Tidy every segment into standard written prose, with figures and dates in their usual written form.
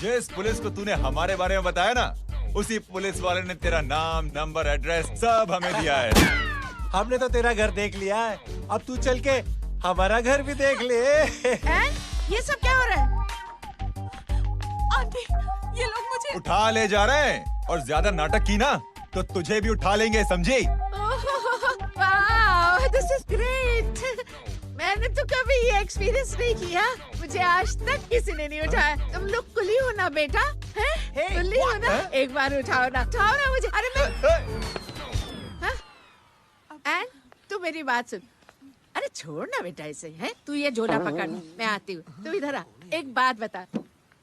जिस पुलिस को तूने हमारे बारे में बताया ना, उसी पुलिस वाले ने तेरा नाम, नंबर, एड्रेस सब हमें दिया है। हमने तो तेरा घर देख लिया है, अब तू चल के हमारा घर भी देख ले। ये सब क्या हो रहा है? आंटी, ये लोग मुझे उठा ले जा रहे हैं, और ज्यादा नाटक की ना तो तुझे भी उठा लेंगे, समझी? वाह, दिस इज ग्रेट। मैंने तो कभी ये एक्सपीरियंस नहीं किया, मुझे आज तक किसी ने नहीं उठाया। तुम लोग कुली हो ना बेटा, हैं? कुली हो ना? एक बार उठाओ ना मुझे। अरे मैं एंड तू मेरी बात सुन। अरे छोड़ ना बेटा इसे, है? तू ये झोला पकड़, मैं आती हूँ। तू इधर आ, एक बात बता,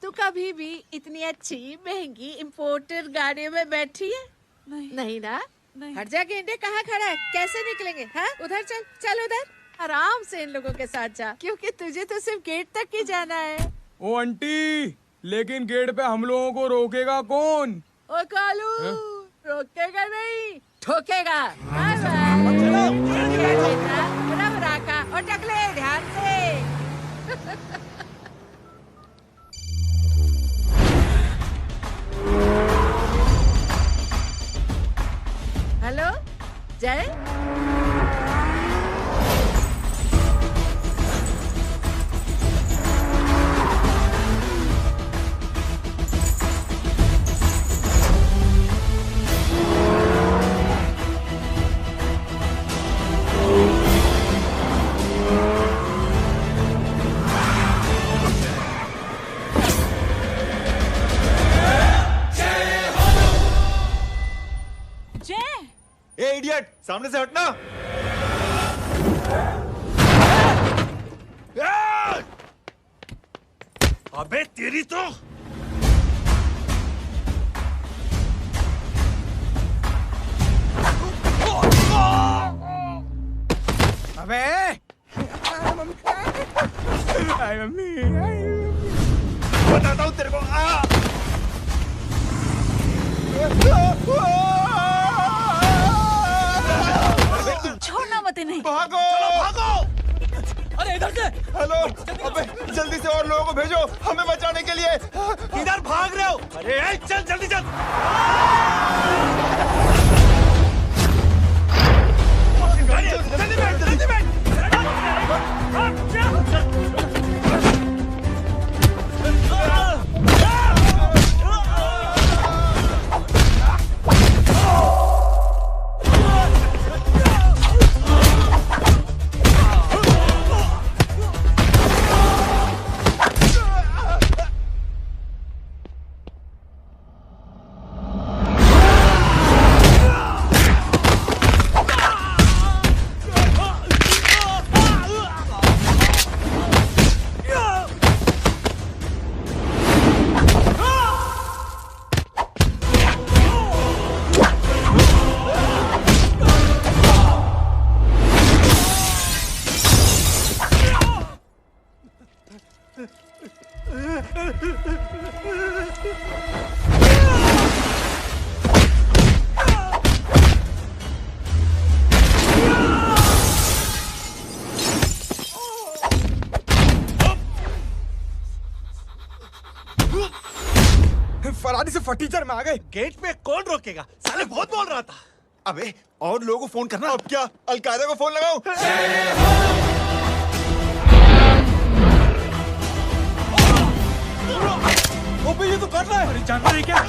तू कभी भी इतनी अच्छी महंगी इम्पोर्टेड गाड़ी में बैठी है? नहीं ना? हट जा गेंडे, कहाँ खड़ा है? कैसे निकलेंगे? हाँ, उधर चल, चल उधर, आराम से इन लोगों के साथ जा, क्योंकि तुझे तो सिर्फ गेट तक ही जाना है। ओ आंटी, लेकिन गेट पे हम लोगों को रोकेगा कौन? ओ कालू, रोकेगा नहीं, ठोकेगा। Bye bye. और टकले ध्यान से। हेलो जय, ए इडियट, सामने से हटना। अबे तेरी तो अबे आई मम्मी, बताता हूँ तेरे को। छोड़ना मत इन्हें। भागो, चलो भागो। अरे इधर से। हेलो, अबे जल्दी से और लोगों को भेजो हमें बचाने के लिए। किधर भाग रहे हो? अरे चल जल्दी चल। जल्दी बैठ, जल्दी बैठ। फरारी से फटीचर में आ गए। गेट पे कौन रोकेगा? साले बहुत बोल रहा था। अबे और लोगों को फोन करना। अब क्या अलकायदा को फोन लगाऊं? ओबे ये तो कर रहा है। अरे जानता है क्या?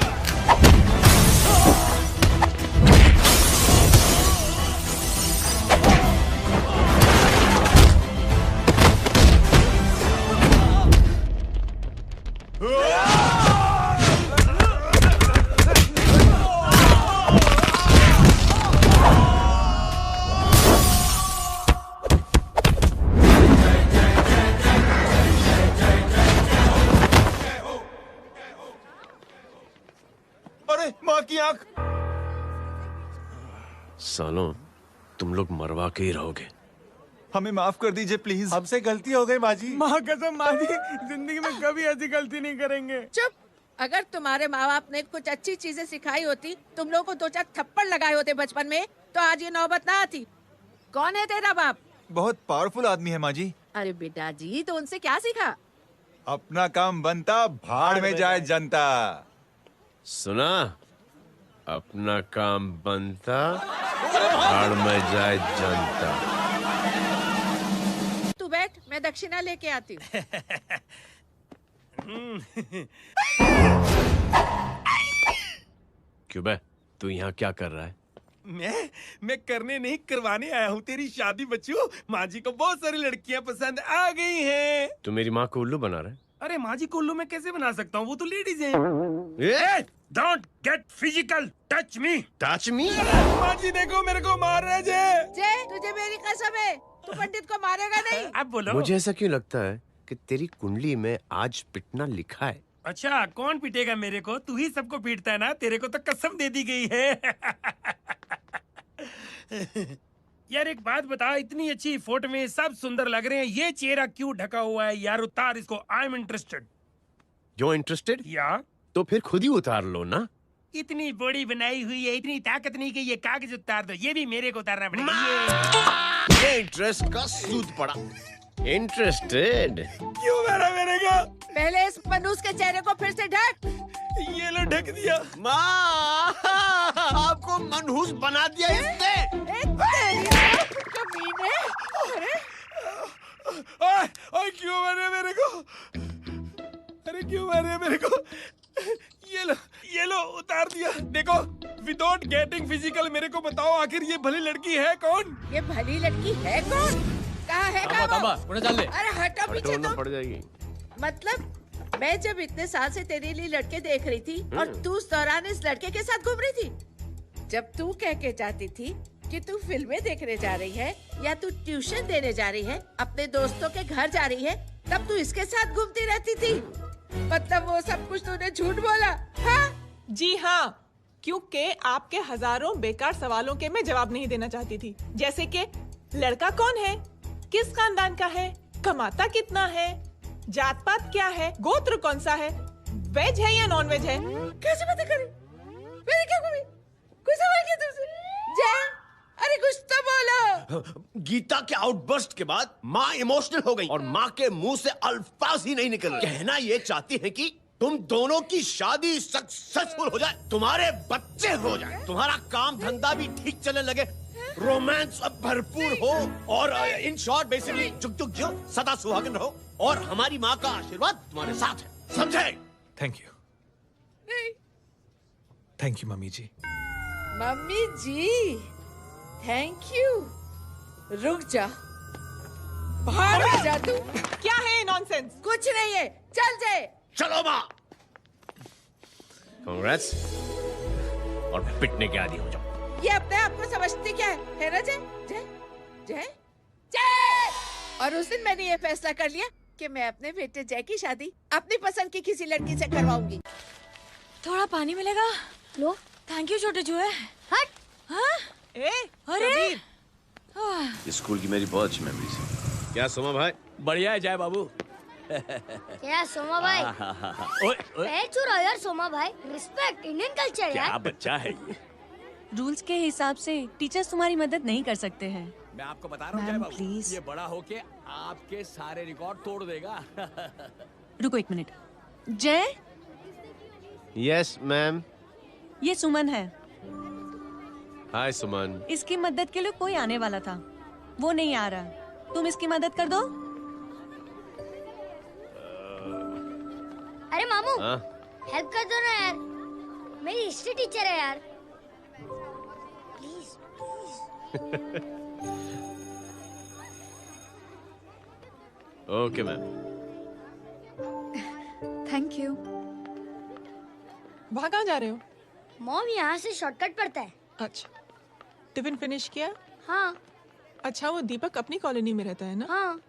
अरे माँ की आंख। सालों, तुम लोग मरवा के ही रहोगे। हमें माफ कर दीजिए प्लीज। हमसे गलती हो गई माजी। माँ कसम माँ जी, जिंदगी में कभी ऐसी गलती नहीं करेंगे। चुप। अगर तुम्हारे माँ बाप ने कुछ अच्छी चीजें सिखाई होती, तुम लोगों को 2-4 थप्पड़ लगाए होते बचपन में, तो आज ये नौबत ना आती। कौन है तेरा बाप? बहुत पावरफुल आदमी है माँ जी। अरे बेटा जी, तो उनसे क्या सीखा? अपना काम बनता, भाड़ में जाए जनता। सुना? अपना काम बनता, भाड़ में जाए जनता। तू बैठ, मैं दक्षिणा लेके आती हूँ। क्यों बे? तू यहाँ क्या कर रहा है? मैं करने नहीं करवाने आया हूँ तेरी शादी बच्चू। माँ जी को बहुत सारी लड़कियाँ पसंद आ गई हैं। तू मेरी माँ को उल्लू बना रहा है? अरे माँ जी को उल्लू मैं कैसे बना सकता हूँ, वो तो लेडीज हैं। Don't get physical, touch me. Touch me? माँ जी देखो मेरे को मार रहे जय। जय, तुझे मेरी कसम है, तू पंडित को मारेगा नहीं। अब बोलो। मुझे ऐसा क्यों लगता है कि तेरी कुंडली में आज पिटना लिखा है? अच्छा, कौन पीटेगा मेरे को? तू ही सबको पीटता है ना, तेरे को तो कसम दे दी गई है। यार एक बात बता, इतनी अच्छी फोटो में सब सुंदर लग रहे हैं, ये चेहरा क्यों ढका हुआ है? यार उतार इसको, I am interested. You interested? या तो फिर खुद ही उतार लो ना। इतनी बॉडी बनाई हुई है, इतनी ताकत नहीं कि ये कागज उतार दो, ये भी मेरे को उतारना पड़ेगा। ये इंटरेस्ट का सूद पड़ा। इंटरेस्टेड? क्यों मारा मेरे को? पहले इस मनूस के चेहरे को फिर से ढक। ये लो ढक दिया। माँ, आपको मनहूस बना दिया इसने। कमीने। अरे ओए क्यों मारे मेरे को? अरे क्यों मारे मेरे को? ये लो उतार दिया। देखो, विदाउट गेटिंग फिजिकल मेरे को बताओ आखिर ये भली लड़की है कौन? ये भली लड़की है कौन? कहाँ है वो? अरे हटो पीछे हटोना तो। पड़ जाएगी। मतलब मैं जब इतने साल से तेरे लिए लड़के देख रही थी और तू उस दौरान इस लड़के के साथ घूम रही थी। जब तू कह के जाती थी कि तू फिल्में देखने जा रही है या तू ट्यूशन देने जा रही है, अपने दोस्तों के घर जा रही है, तब तू इसके साथ घूमती रहती थी। मतलब वो सब कुछ तूने झूठ बोला? हाँ? जी हाँ, क्योंकि आपके हजारों बेकार सवालों के मैं जवाब नहीं देना चाहती थी। जैसे कि लड़का कौन है, किस खानदान का है, कमाता कितना है, जात पात क्या है, गोत्र कौन सा है, वेज है या नॉन वेज है। कैसे बातें करी? मैंने क्या करी? कोई सवाल किया तुमसे? जय, अरे कुछ तो बोलो। गीता के आउटबर्स्ट के बाद माँ इमोशनल हो गई और माँ के मुंह से अल्फाज ही नहीं निकल रहे। कहना ये चाहती है कि तुम दोनों की शादी सक्सेसफुल हो जाए, तुम्हारे बच्चे हो जाए, तुम्हारा काम धंधा भी ठीक चलने लगे, रोमांस अब भरपूर हो और इन शॉर्ट बेसिकली जुग जुग जियो, सदा सुहागन रहो और हमारी माँ का आशीर्वाद तुम्हारे साथ है। समझे? Thank you. थैंक यू मम्मी जी। मम्मी जी, थैंक यू। रुक जा, बाहर आ जा तू। क्या है नॉनसेंस? कुछ नहीं है, चल जाए। चलो माँ। कांग्रेस और पिटने के आदी हो जाओ। ये अपने आप को समझती क्या है ना जय? जय जय जय। और उस दिन मैंने ये फैसला कर लिया कि मैं अपने बेटे जय की शादी अपनी पसंद की किसी लड़की से करवाऊंगी। थोड़ा पानी मिलेगा? लो। थैंक यू छोटे चूहे। हट। हाँ? ए, अरे स्कूल की मेरी बहुत अच्छी मेमोरीज है। क्या सोमा भाई? बढ़िया है जय बाबू। क्या सोमा भाई? पैर छुरा यार सोमा भाई, रिस्पेक्ट, इंडियन कल्चर यार। क्या बच्चा है ये? रूल्स के हिसाब से टीचर्स तुम्हारी मदद नहीं कर सकते हैं। मैं आपको बता रहा हूँ जय बाबू, प्लीज। ये बड़ा होके आपके सारे रिकॉर्ड तोड़ देगा। रुको एक मिनट। जय, यस मैम। ये सुमन है। हाय सुमन। इसकी मदद के लिए कोई आने वाला था, वो नहीं आ रहा। तुम इसकी मदद कर दो। अरे मामू, हाँ? हेल्प कर दो ना यार, मेरी हिस्ट्री टीचर है यार, please please. Okay ma'am. Thank you. वहाँ कहाँ जा रहे हो? मॉम यहाँ से शॉर्टकट पड़ता है। अच्छा, टिफिन फिनिश किया? हाँ अच्छा, वो दीपक अपनी कॉलोनी में रहता है ना? हाँ।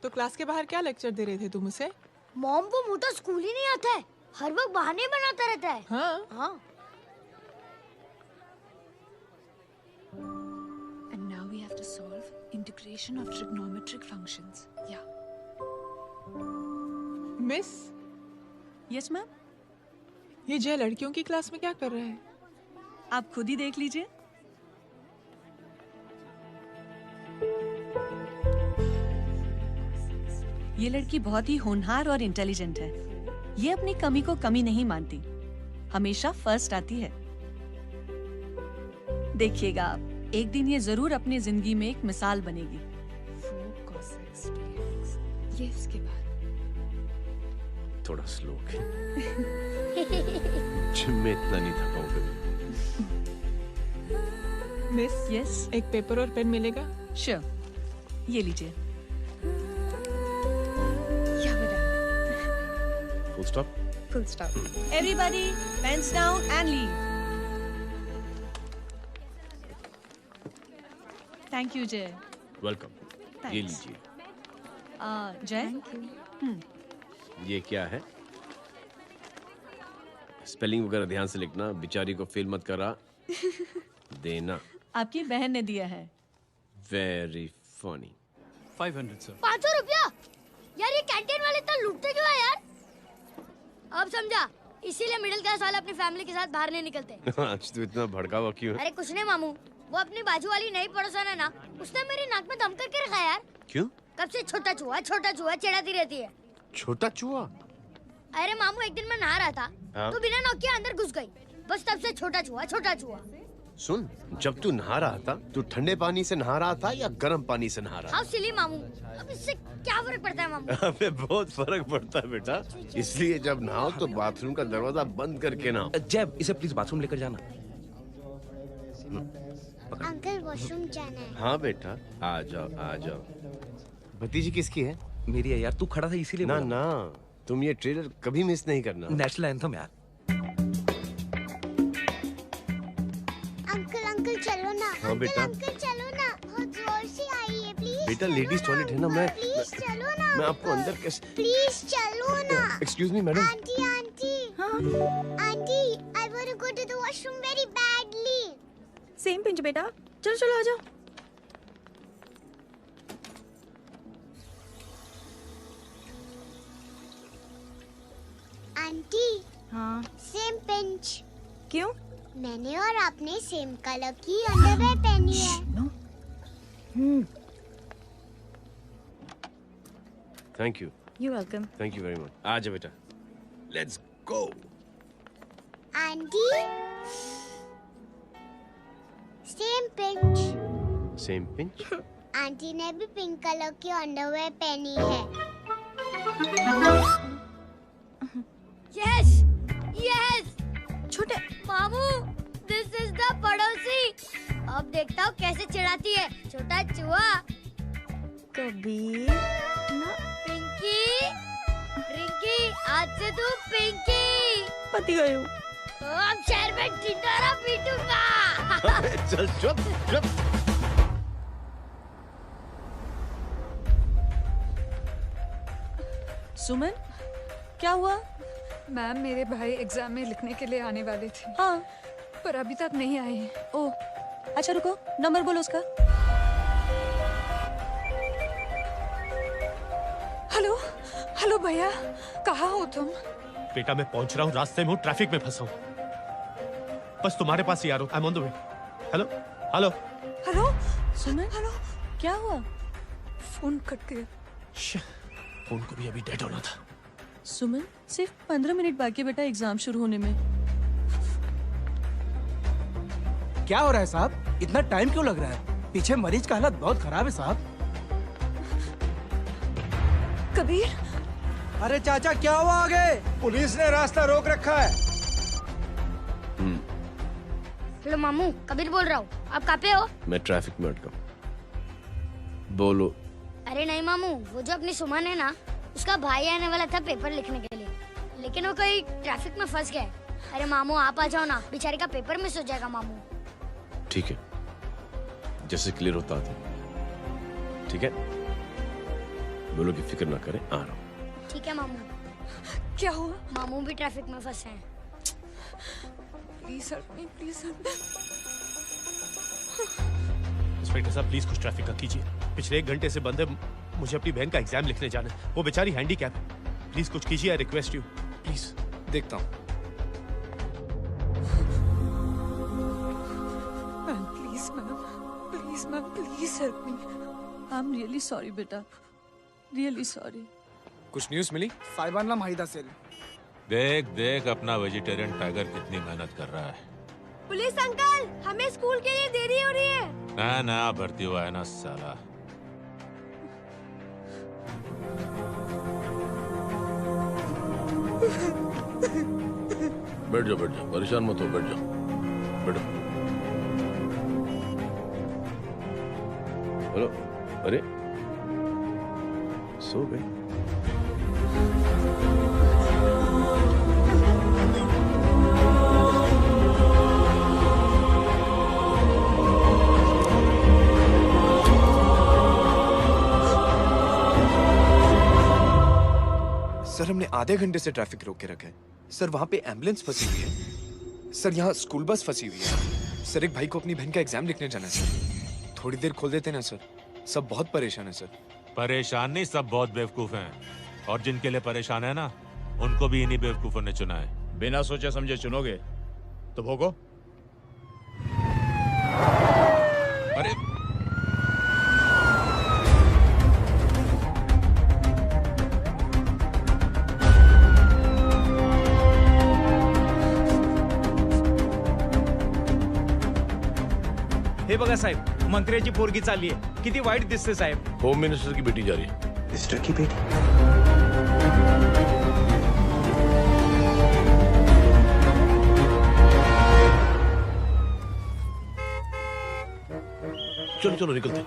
तो क्लास के बाहर क्या लेक्चर दे रहे थे तुम उसे? मॉम को मुंह तो स्कूल ही नहीं आता है, हर वक्त बहाने बनाता रहता है। हाँ। हाँ। And now we have to solve integration of trigonometric functions. Yeah. Miss, Yes ma'am. ये जय लड़कियों की क्लास में क्या कर रहा है? आप खुद ही देख लीजिए। ये लड़की बहुत ही होनहार और इंटेलिजेंट है। ये अपनी कमी को कमी नहीं मानती, हमेशा फर्स्ट आती है। देखिएगा आप, एक दिन ये जरूर अपनी जिंदगी में एक मिसाल बनेगी। ये इसके बाद थोड़ा स्लो जिम में इतना नहीं था पाऊँ कभी। मिस, यस, एक पेपर और पेन मिलेगा? श्योर, ये लीजिए। Full stop. Full stop. Everybody pens down and leave. Thank you Jai. Welcome. ये लीजिए। जय, ये क्या है? स्पेलिंग वगैरह ध्यान से लिखना, बेचारी को फेल मत करा देना। आपकी बहन ने दिया है। Very funny. 500 सर। 500 रुपया? यार ये कैंटीन वाले इतना लूटते क्यों है यार? अब समझा, इसीलिए मिडिल क्लास वाले अपनी फैमिली के साथ बाहर नहीं निकलते। आज तो इतना भड़का हुआ क्यों है? अरे कुछ नहीं मामू, वो अपनी बाजू वाली नई पड़ोसन है ना, उसने मेरी नाक में दम करके रखा है यार। क्यों? कब से छोटा चूहा चिढ़ाती रहती है। छोटा चूहा? अरे मामू, एक दिन मैं नहा रहा था तो बिना नॉक के अंदर घुस गई, बस तब से छोटा चूहा। सुन, जब तू नहा रहा था, तू ठंडे पानी से नहा रहा था या गर्म पानी से नहा रहा था? हाउ सिली मामू, अब इससे क्या फर्क पड़ता है मामू? अबे बहुत फर्क पड़ता है बेटा, इसलिए जब नहाओ तो बाथरूम का दरवाजा बंद करके नहाओ। जैब, इसे प्लीज बाथरूम लेकर जाना। अंकल वॉशरूम जाना है। हाँ बेटा, आ जाओ आ जाओ। भतीजी किसकी है? मेरी है यार, तू खड़ा था इसीलिए ना बोला। ना, तुम ये ट्रेलर कभी मिस नहीं करना। नेशनल एंथम यार। अंकल चलो ना। हाँ बेटा। अंकल चलो ना, बहुत जोर से आई है, प्लीज। बेटा लेडीज टॉयलेट है ना, मैं प्लीज चलो ना। मैं आपको अंदर कैसे? प्लीज चलो ना। Excuse me madam. Aunty I want to go to the washroom very badly. Same pinch बेटा, चलो आ जाओ। आंटी। हाँ। Same pinch. क्यों? मैंने और आपने सेम कलर की अंडरवेयर पहनी है। Thank you. You welcome. Thank you very much. आ जाओ बेटा, let's go. Aunty same pinch. Same pinch? Aunty ने भी पिंक कलर की अंडरवेयर पहनी है। Yes yes. छोटे मामू, दिस इज द पड़ोसी। अब देखता हूँ कैसे चिढ़ाती है छोटा चूहा। कबीर ना। पिंकी, रिंकी, आज से तू पिंकी। पति गई हूँ। अब शहर में ढिंढोरा पीटूंगा। चल चुप चुप। सुमन, क्या हुआ? मैम, मेरे भाई एग्जाम में लिखने के लिए आने वाले थे। हाँ, पर अभी तक नहीं आए हैं। ओह, अच्छा रुको, नंबर बोलो उसका। हेलो भैया, कहाँ हो तुम? बेटा मैं पहुंच रहा हूँ, रास्ते में हूँ, ट्रैफिक में फंसा हूँ, बस तुम्हारे पास ही आ रहा हूँ। I am on the way. Hello hello hello Suman, hello. क्या हुआ? फोन कट गया। फोन को भी अभी डेड होना था। सुमन, सिर्फ 15 मिनट बाकी बेटा एग्जाम शुरू होने में। क्या हो रहा है साहब? इतना टाइम क्यों लग रहा है? पीछे मरीज का हालत बहुत खराब है साहब। कबीर। अरे चाचा क्या हुआ आगे? पुलिस ने रास्ता रोक रखा है। हेलो मामू, कबीर बोल रहा हूँ। आप कहाँ पे हो? मैं ट्रैफिक में अटका। बोलो। अरे नहीं मामू, वो जो अपनी सुमन है ना, उसका भाई आने वाला था पेपर लिखने के लिए, लेकिन वो कहीं ट्रैफिक में फंस गया। अरे मामू आप आ जाओ ना, बेचारी का पेपर मिस हो जाएगा मामू। ठीक है, जैसे क्लियर होता था। ठीक है, बोलो कि फिक्र ना करें, आ रहा हूँ। ठीक है मामू। क्या हुआ? मामू भी ट्रैफिक में फंसे हैं। Please help me, please help me. Inspector साहब प्लीज कुछ ट्रैफिक का कीजिए, पिछले 1 घंटे से बंद है, मुझे अपनी बहन का एग्जाम लिखने जाना है, वो बेचारी हैंडीकैप है, प्लीज कुछ कीजिए, आई रिक्वेस्ट यू प्लीज। देखता हूँ। Ma'am please help me. I am really sorry बेटा, रियली सॉरी। कुछ न्यूज़ मिली? साहिबान माहिदा सेल। देख देख अपना वेजिटेरियन टाइगर कितनी मेहनत कर रहा है। पुलिस अंकल, हमें स्कूल के लिए देरी हो रही है। ना ना भर्ती हुआ है ना साला। बैठ जाओ परेशान मत हो, बैठ जाओ बैठो। हेलो, अरे सो गए? सर हमने आधे घंटे से ट्रैफिक रोक के रखा है। सर वहाँ पे एम्बुलेंस फंसी हुई है। सर यहाँ स्कूल बस फंसी हुई है। सर एक भाई को अपनी बहन का एग्जाम लिखने जाना है सर। थोड़ी देर खोल देते ना सर। सब बहुत परेशान है सर। परेशान नहीं, सब बहुत बेवकूफ हैं। और जिनके लिए परेशान है ना, उनको भी इन्हीं बेवकूफों ने चुना है। बिना सोचे समझे चुनोगे तो भोगो। अरे हे बघा साहेब, मंत्र्याची पोरगी चालली आहे. किती वाईट दिसते साहेब. होम मिनिस्टर की बेटी जा रही है। मिनिस्टर की बेटी? चलो चलो निकलते हैं।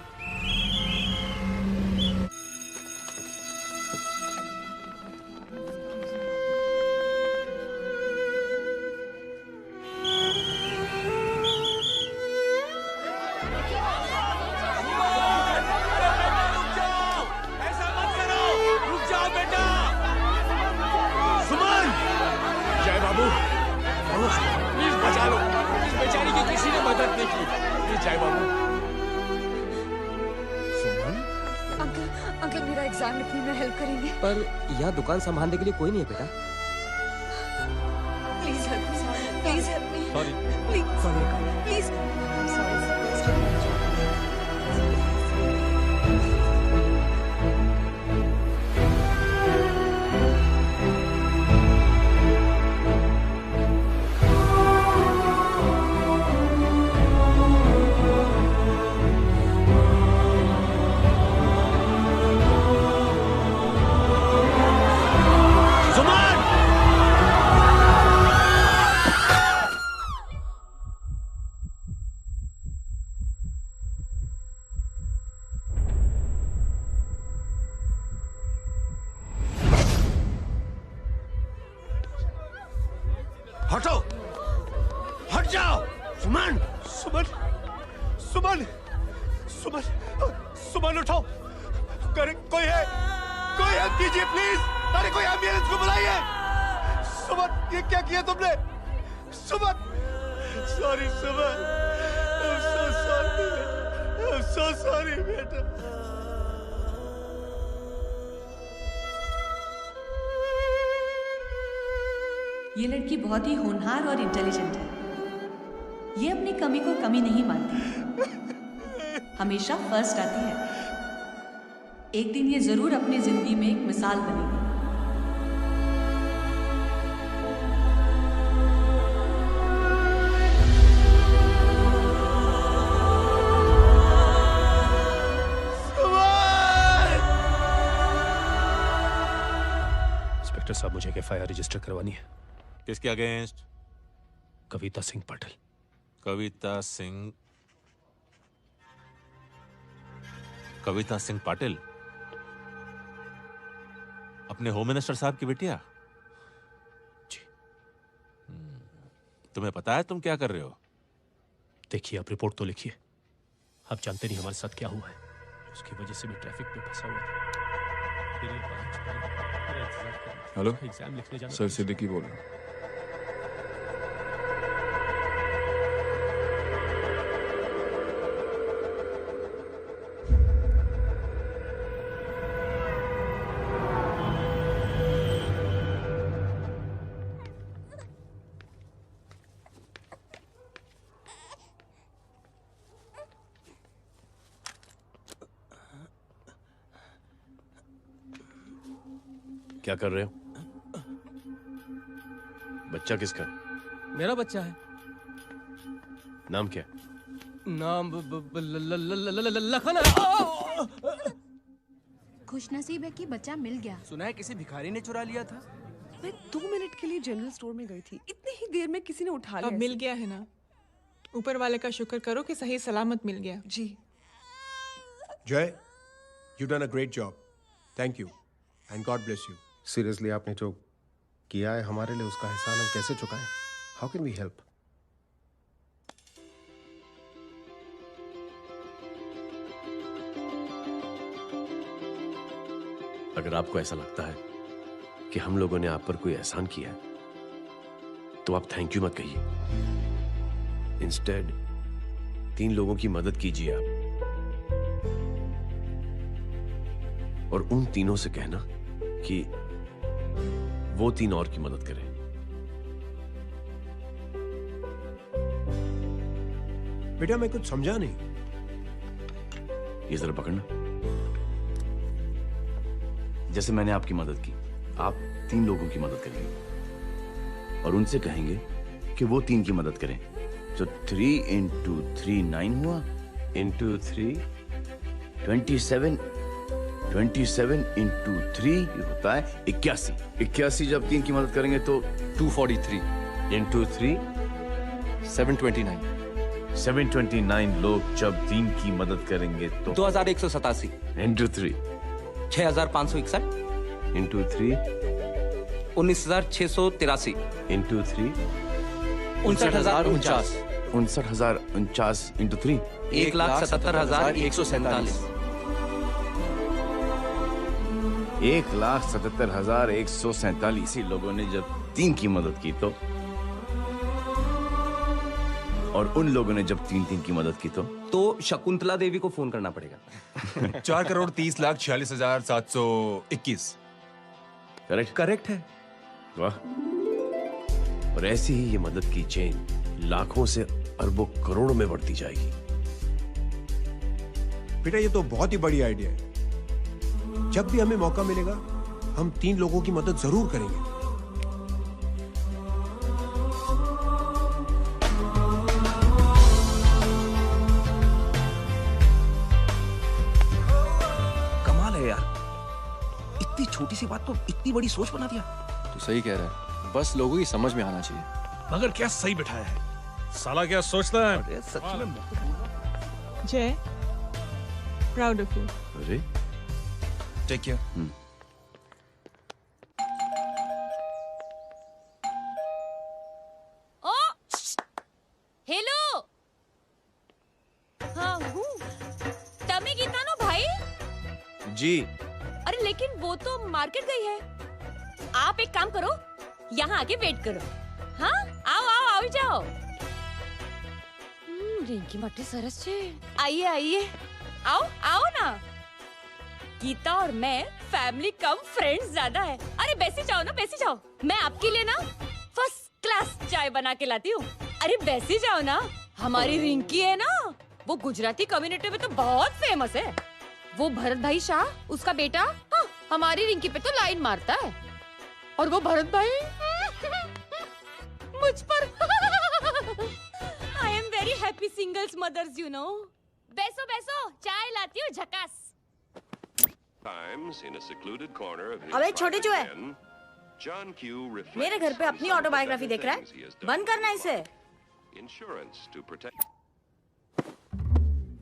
अंकल मेरा एग्जाम लिखने में हेल्प करेंगे? पर यहाँ दुकान संभालने के लिए कोई नहीं है बेटा। Please help me, please help me, sorry please please. हटो, हट जाओ। सुमन, सुमन, सुमन, सुमन, सुमन उठो। करे कोई है? कोई हेल्प कीजिए प्लीज। अरे कोई एम्बुलेंस को बुलाइए। सुमन, ये क्या किया तुमने? Suman, sorry Suman, I'm so sorry, I'm so sorry बेटा। ये लड़की बहुत ही होनहार और इंटेलिजेंट है। ये अपनी कमी को कमी नहीं मानती, हमेशा फर्स्ट आती है। एक दिन ये जरूर अपनी जिंदगी में एक मिसाल बनेगी। इंस्पेक्टर साहब, मुझे एफआईआर रजिस्टर करवानी है। किसके अगेंस्ट? कविता सिंह पाटिल। कविता सिंह? कविता सिंह पाटिल अपने होम मिनिस्टर साहब की बेटिया? जी। तुम्हें पता है तुम क्या कर रहे हो? देखिए, आप रिपोर्ट तो लिखिए। आप जानते नहीं हमारे साथ क्या हुआ है। उसकी वजह से भी ट्रैफिक में फंसा हुआ था। फिर ये 5 मेरा इंतजार करना। हेलो एग्जाम लिखने जाना। सर सिद्दीकी बोल रहा हूँ। क्या कर रहे हो? बच्चा किसका? मेरा बच्चा है। नाम क्या? नाम लखन है। खुशनसीब है कि बच्चा मिल गया। सुना है किसी भिखारी ने चुरा लिया था। मैं 2 मिनट के लिए जनरल स्टोर में गई थी, इतनी ही देर में किसी ने उठा लिया। अब मिल गया है ना, ऊपर वाले का शुक्र करो कि सही सलामत मिल गया। जी। जय, you done a great job. Thank you and God bless you. Seriously आपने जो किया है हमारे लिए, उसका एहसान हम कैसे चुकाएं? How can we help? अगर आपको ऐसा लगता है कि हम लोगों ने आप पर कोई एहसान किया है, तो आप थैंक यू मत कहिए। इंस्टेड 3 लोगों की मदद कीजिए आप, और उन तीनों से कहना कि वो 3 और की मदद करें। बेटा मैं कुछ समझा नहीं। ये जरा पकड़ना। जैसे मैंने आपकी मदद की, आप 3 लोगों की मदद करेंगे और उनसे कहेंगे कि वो 3 की मदद करें। तो 3 into 3 9 हुआ, into 3 27, 27 into 3 होता है 81। 81 जब 3 की मदद करेंगे तो 243 into 3 729 729 लोग जब 3 की मदद करेंगे तो 2187 into 3 6561 into 3 19683 into 3 59049 59049 into 3 1,77,147 1,77,147 लोगों ने जब 3 की मदद की तो, और उन लोगों ने जब 3 की मदद की तो शकुंतला देवी को फोन करना पड़ेगा। 4,30,46,721। करेक्ट है। वाह। और ऐसी ही ये मदद की चेन लाखों से अरबों करोड़ों में बढ़ती जाएगी। बेटा ये तो बहुत ही बड़ी आइडिया है। जब भी हमें मौका मिलेगा हम 3 लोगों की मदद जरूर करेंगे। कमाल है यार, इतनी छोटी सी बात को इतनी बड़ी सोच बना दिया। तू सही कह रहा है, बस लोगों की समझ में आना चाहिए। मगर क्या सही बिठाया है, साला क्या सोचता है। अरे सच में जय, प्राउड ऑफ यू। अरे टेक केयर। ओ हेलो, हाँ हूँ तमे गीता नो भाई। जी। अरे लेकिन वो तो मार्केट गई है। आप एक काम करो, यहाँ आके वेट करो। हाँ आओ आओ आओ जाओ। रिंकी मट्टी सरस छे। आइए आइए, आओ आओ ना। गीता और मैं फैमिली कम फ्रेंड्स ज्यादा है। अरे बैसी जाओ ना, बैसी जाओ। मैं आपके लिए ना फर्स्ट क्लास चाय बना के लाती हूँ। अरे बैसी जाओ ना। हमारी रिंकी है ना, वो गुजराती कम्युनिटी में तो बहुत फेमस है। वो भरत भाई शाह, उसका बेटा, हाँ, हमारी रिंकी पे तो लाइन मारता है। और वो भरत भाई मुझ पर। I am very happy singles mothers, you know. बैसो बैसो, चाय लाती हूँ झकास। अबे छोटे चूहे, मेरे घर पे अपनी ऑटोबायोग्राफी देख रहा है? बंद करना इसे।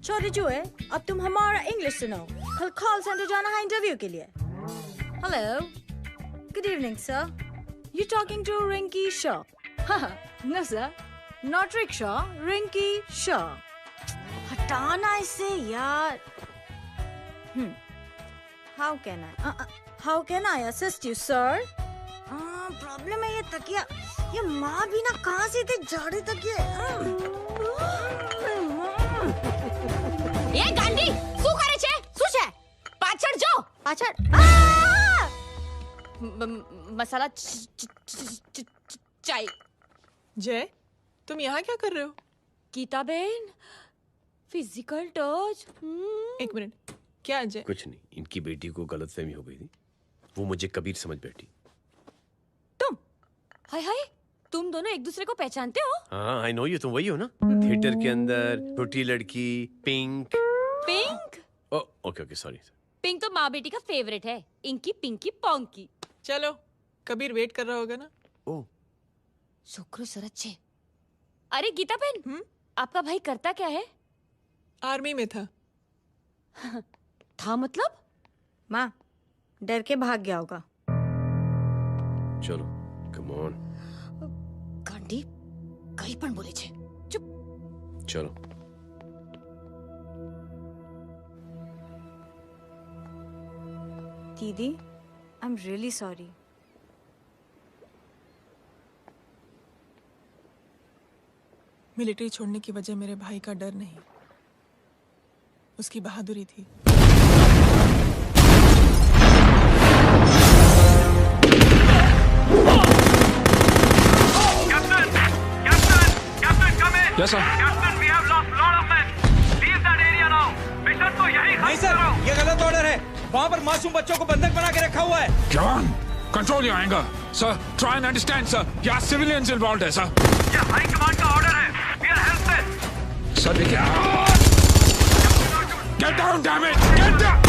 छोटे चूहे, अब तुम हमारा इंग्लिश सुनो। कल कॉल सेंटर जाना है इंटरव्यू के लिए। Hello, good evening sir. You talking to Rinki Shaw? No sir, not rickshaw, Rinki Shaw. हटाना इसे यार। How can I assist you, sir? Problem है ये तकिया। ये माँ भी ना कहाँ से इतने झाड़े तकिए। ये गांडी, શું કરે છે? શું છે? પાછળ જો, પાછળ। मसाला चाय। जय, तुम यहाँ क्या कर रहे हो? गीता बहन, फिजिकल टच। एक मिनट, क्या जय? कुछ नहीं, इनकी बेटी को गलतफहमी हो गई थी, वो मुझे कबीर समझ बैठी। हाय हाय, तुम दोनों एक दूसरे को पहचानते हो? हाँ, आई नो यू, तुम वही हो ना? थिएटर के अंदर छोटी लड़की, pink. Pink? Okay okay, sorry. Pink तो माँ बेटी का फेवरेट है, इंकी पिंकी पोंकी। चलो, कबीर वेट कर रहा होगा ना? ओह, शुक्र सरच्चे। अरे गीता बहन, आपका भाई करता क्या है? आर्मी में था। था मतलब? माँ, डर के भाग गया होगा। चलो, कम ऑन। गांडी, कहीं पण बोले छे। चुप। चलो। दीदी, I am really sorry. Military छोड़ने की वजह मेरे भाई का डर नहीं, उसकी बहादुरी थी। Yes, sir. Captain, we have lost lot of men. Leave that area now. Mission तो यही नहीं सर, ये गलत ऑर्डर है। वहाँ पर मासूम बच्चों को बंधक बना के रखा हुआ है। John, control your anger. Sir, try and understand, sir. यहाँ civilians involved है, sir. ये हाई कमांड का ऑर्डर है। We are helpless. Sir, देखिए। Get down, damn it! Get down!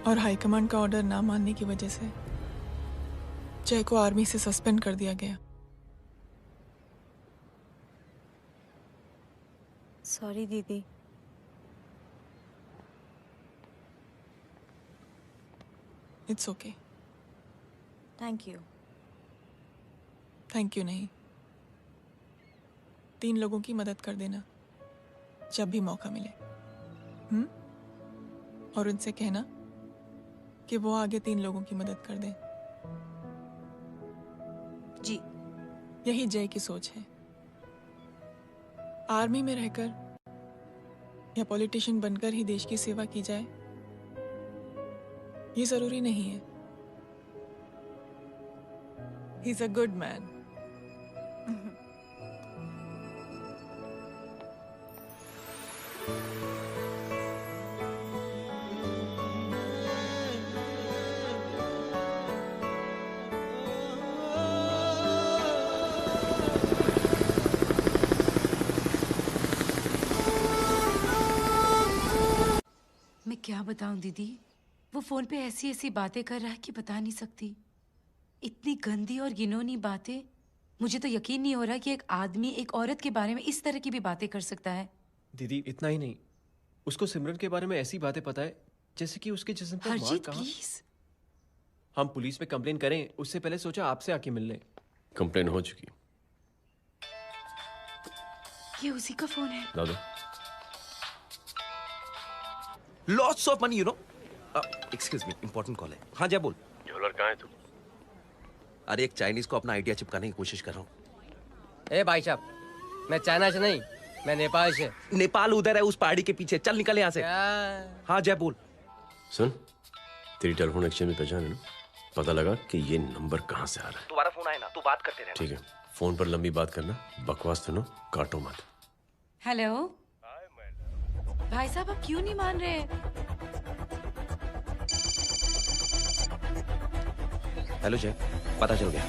और हाईकमांड का ऑर्डर ना मानने की वजह से जय को आर्मी से सस्पेंड कर दिया गया। सॉरी दीदी। It's okay. Thank you. Thank you नहीं, 3 लोगों की मदद कर देना जब भी मौका मिले। और उनसे कहना कि वो आगे 3 लोगों की मदद कर दें। जी। यही जय की सोच है। आर्मी में रहकर या पॉलिटिशियन बनकर ही देश की सेवा की जाए, ये जरूरी नहीं है। He is a good man. मैं क्या बताऊं दीदी, वो फोन पे ऐसी ऐसी बातें कर रहा है कि बता नहीं सकती। इतनी गंदी और घिनौनी बातें मुझे तो यकीन नहीं हो रहा कि एक आदमी एक औरत के बारे में इस तरह की भी बातें कर सकता है। दीदी इतना ही नहीं, उसको सिमरन के बारे में ऐसी बातें पता है जैसे कि उसके जिस्म पर मार हरजीत कहाँ। प्लीज। हम पुलिस में कंप्लेन करें उससे पहले सोचा आपसे आके मिल लें। कंप्लेन हो चुकी। ये उसी का फोन है। दादा lots of money you know. Excuse me, important call है। हाँ जय बोल। ज्वेलर कहाँ है तू? अरे एक चाइनीज को अपना आइडिया चिपकाने की कोशिश कर रहा हूँ। ए भाई साहब, मैं चाइना से नहीं, मैं नेपाल से। नेपाल उधर है उस पहाड़ी के पीछे, चल निकल यहाँ से। हाँ जय बोल। सुन, तेरी टेलीफोन एक्सचेंज में पहचान है ना? पता लगा कि ये नंबर कहाँ से आ रहा है। दोबारा फोन आए ना तू बात करते रहना। ठीक है, फोन पर लंबी बात करना, बकवास सुनो, काटो मत। हेलो भाई साहब, आप क्यों नहीं मान रहे? हेलो जय, पता चल गया।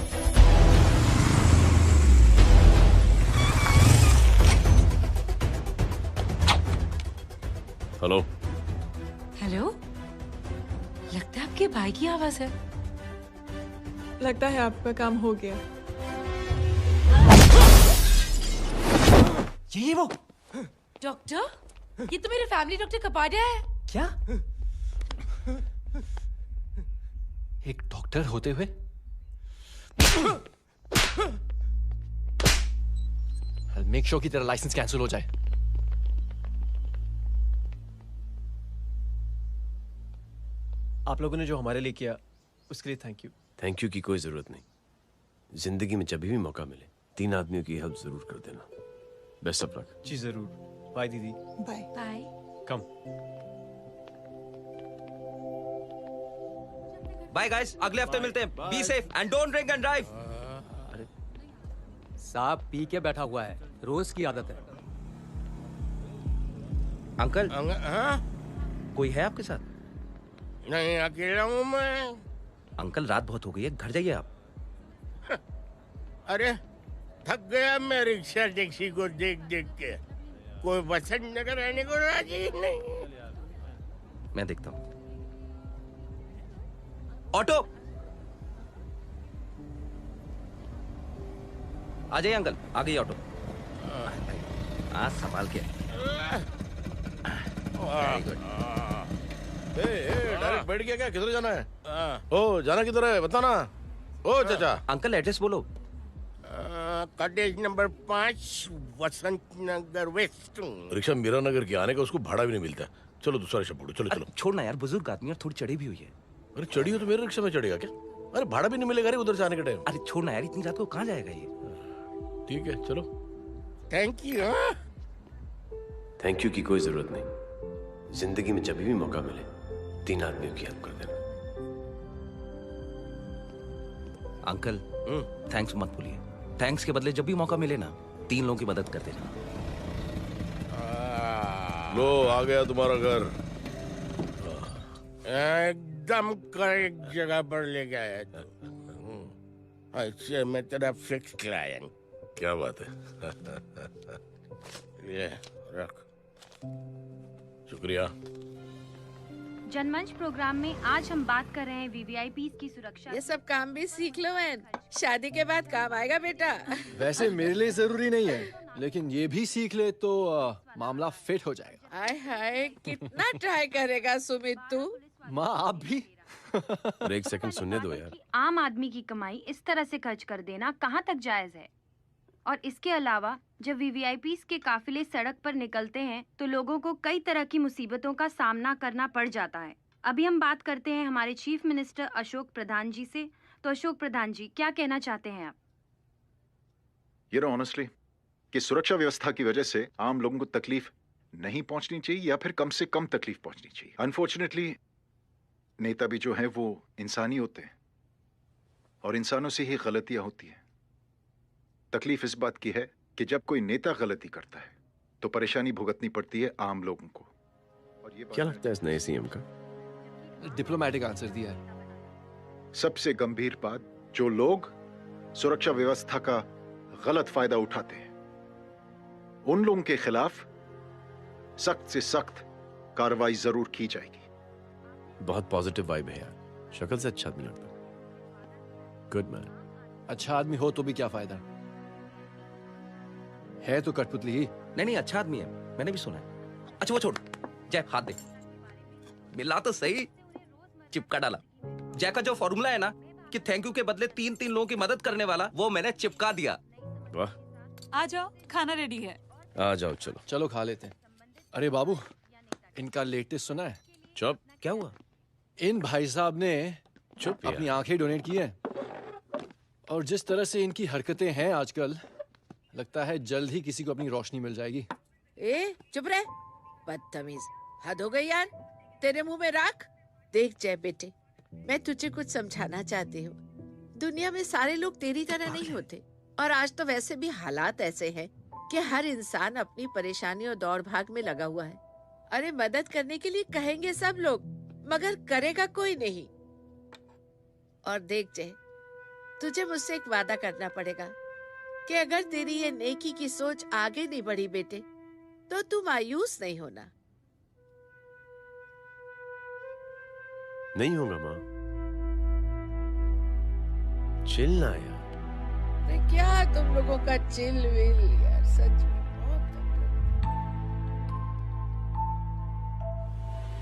हेलो हेलो, लगता है आपके भाई की आवाज है। लगता है आपका काम हो गया। ये वो डॉक्टर, ये तो मेरे फैमिली डॉक्टर कपाडिया है। क्या? एक डॉक्टर होते हुए मेक श्योर कि तेरा लाइसेंस कैंसिल हो जाए। आप लोगों ने जो हमारे लिए किया उसके लिए थैंक यू। थैंक यू की कोई जरूरत नहीं। जिंदगी में जब भी मौका मिले 3 आदमियों की हेल्प जरूर कर देना। Best of luck. जी जरूर। बाय दीदी। Bye bye. Come. Bye guys, अगले हफ्ते मिलते हैं। Be safe and don't drink and drive. अरे साहब पी के बैठा हुआ है, रोज की आदत है। अंकल हाँ? कोई है आपके साथ? नहीं, अकेला हूँ मैं। अंकल रात बहुत हो गई है, घर जाइए आप। अरे थक गया मैं रिक्शा टैक्सी को देख देख के। कोई पसंद नगर रहने को राजी नहीं। मैं देखता हूँ। ऑटो आ जाइए अंकल, आ गई ऑटो। हाँ संभाल के। Very good. डायरेक्ट बैठ गया क्या? किधर जाना है? ओ जाना किधर है बता ना। ओ चाचा। अंकल एड्रेस बोलो। कॉटेज नंबर 5 वसंत नगर वेस्ट। रिक्शा मीरा नगर के आने का उसको भाड़ा भी नहीं मिलता। चलो दूसरा रिक्शा पकड़ो। चलो चलो। छोड़ना यार, बुजुर्ग आदमी और थोड़ी चढ़ी भी हुई है। अरे चढ़ी हो तो मेरे रिक्शा में चढ़ेगा क्या? अरे भाड़ा भी नहीं मिलेगा रे उधर से आने के टाइम। अरे छोड़ना यार, इतनी रात को कहाँ जाएगा ये? ठीक है चलो। Thank you. थैंक यू की कोई जरूरत नहीं। जिंदगी में जब भी मौका मिले 3 आदमियों की हेल्प कर देना। अंकल थैंक्स मत भूलिए। थैंक्स के बदले जब भी मौका मिले ना 3 लोगों की मदद कर देना। लो आ गया तुम्हारा घर। एकदम करेक्ट जगह पर ले गया। अच्छा मैं तेरा फिक्स क्लाइंट। क्या बात है। ये रख। शुक्रिया। जनमंच प्रोग्राम में आज हम बात कर रहे हैं वीवीआईपीज़ की सुरक्षा। ये सब काम भी सीख लो मैन, शादी के बाद काम आएगा बेटा। वैसे मेरे लिए जरूरी नहीं है, लेकिन ये भी सीख ले तो मामला फिट हो जाएगा। हाय हाय, कितना ट्राई करेगा सुमित तू? माँ आप भी। अरे एक सेकंड सुनने दो यार। आम आदमी की कमाई इस तरह से खर्च कर देना कहाँ तक जायज है? और इसके अलावा जब वीवीआईपीज़ के काफिले सड़क पर निकलते हैं तो लोगों को कई तरह की मुसीबतों का सामना करना पड़ जाता है। अभी हम बात करते हैं हमारे चीफ मिनिस्टर अशोक प्रधान जी से। तो अशोक प्रधान जी, क्या कहना चाहते हैं आप? ये नो ऑनेस्टली कि सुरक्षा व्यवस्था की वजह से आम लोगों को तकलीफ नहीं पहुंचनी चाहिए या फिर कम से कम तकलीफ पहुंचनी चाहिए। अनफॉर्चुनेटली नेता भी जो है वो इंसानी होते हैं और इंसानों से ही गलतियां होती हैं। तकलीफ इस बात की है कि जब कोई नेता गलती करता है तो परेशानी भुगतनी पड़ती है आम लोगों को। और ये क्या लगता है इस नए सीएम का? डिप्लोमेटिक आंसर दिया है। सबसे गंभीर बात, जो लोग सुरक्षा व्यवस्था का गलत फायदा उठाते हैं उन लोगों के खिलाफ सख्त से सख्त कार्रवाई जरूर की जाएगी। बहुत पॉजिटिव वाइब है यार। शक्ल से अच्छा आदमी लगता है। Good man. अच्छा आदमी हो तो भी क्या फायदा, है तो कठपुतली ही। नहीं अच्छा आदमी है, मैंने भी सुना है। अच्छा वो छोड़, जय हाथ दे। मिला तो सही, चिपका डाला। जय का जो फॉर्मूला है ना कि थैंक यू के बदले 3 लोगों की मदद करने वाला, वो मैंने चिपका दिया। वाह, आ जाओ, खाना रेडी है। आ जाओ, चलो चलो खा लेते हैं। अरे बाबू, इनका लेटेस्ट सुना है? चुप। क्या हुआ? इन भाई साहब ने चुप अपनी आंखें डोनेट की हैं, और जिस तरह से इनकी हरकतें हैं आजकल, लगता है जल्द ही किसी को अपनी रोशनी मिल जाएगी। ए चुप रह, बदतमीज, हद हो गई यार। तेरे मुंह में राख। देख जय बेटे, मैं तुझे कुछ समझाना चाहती हूँ। दुनिया में सारे लोग तेरी तरह नहीं होते, और आज तो वैसे भी हालात ऐसे हैं कि हर इंसान अपनी परेशानी और दौड़ भाग में लगा हुआ है। अरे मदद करने के लिए कहेंगे सब लोग, मगर करेगा कोई नहीं। और देख जय, तुझे मुझसे एक वादा करना पड़ेगा कि अगर तेरी ये नेकी की सोच आगे नहीं बढ़ी बेटे, तो तू मायूस नहीं होना। नहीं होगा माँ, चिल ना यार। अरे क्या तुम लोगों का चिल विल यार, सच में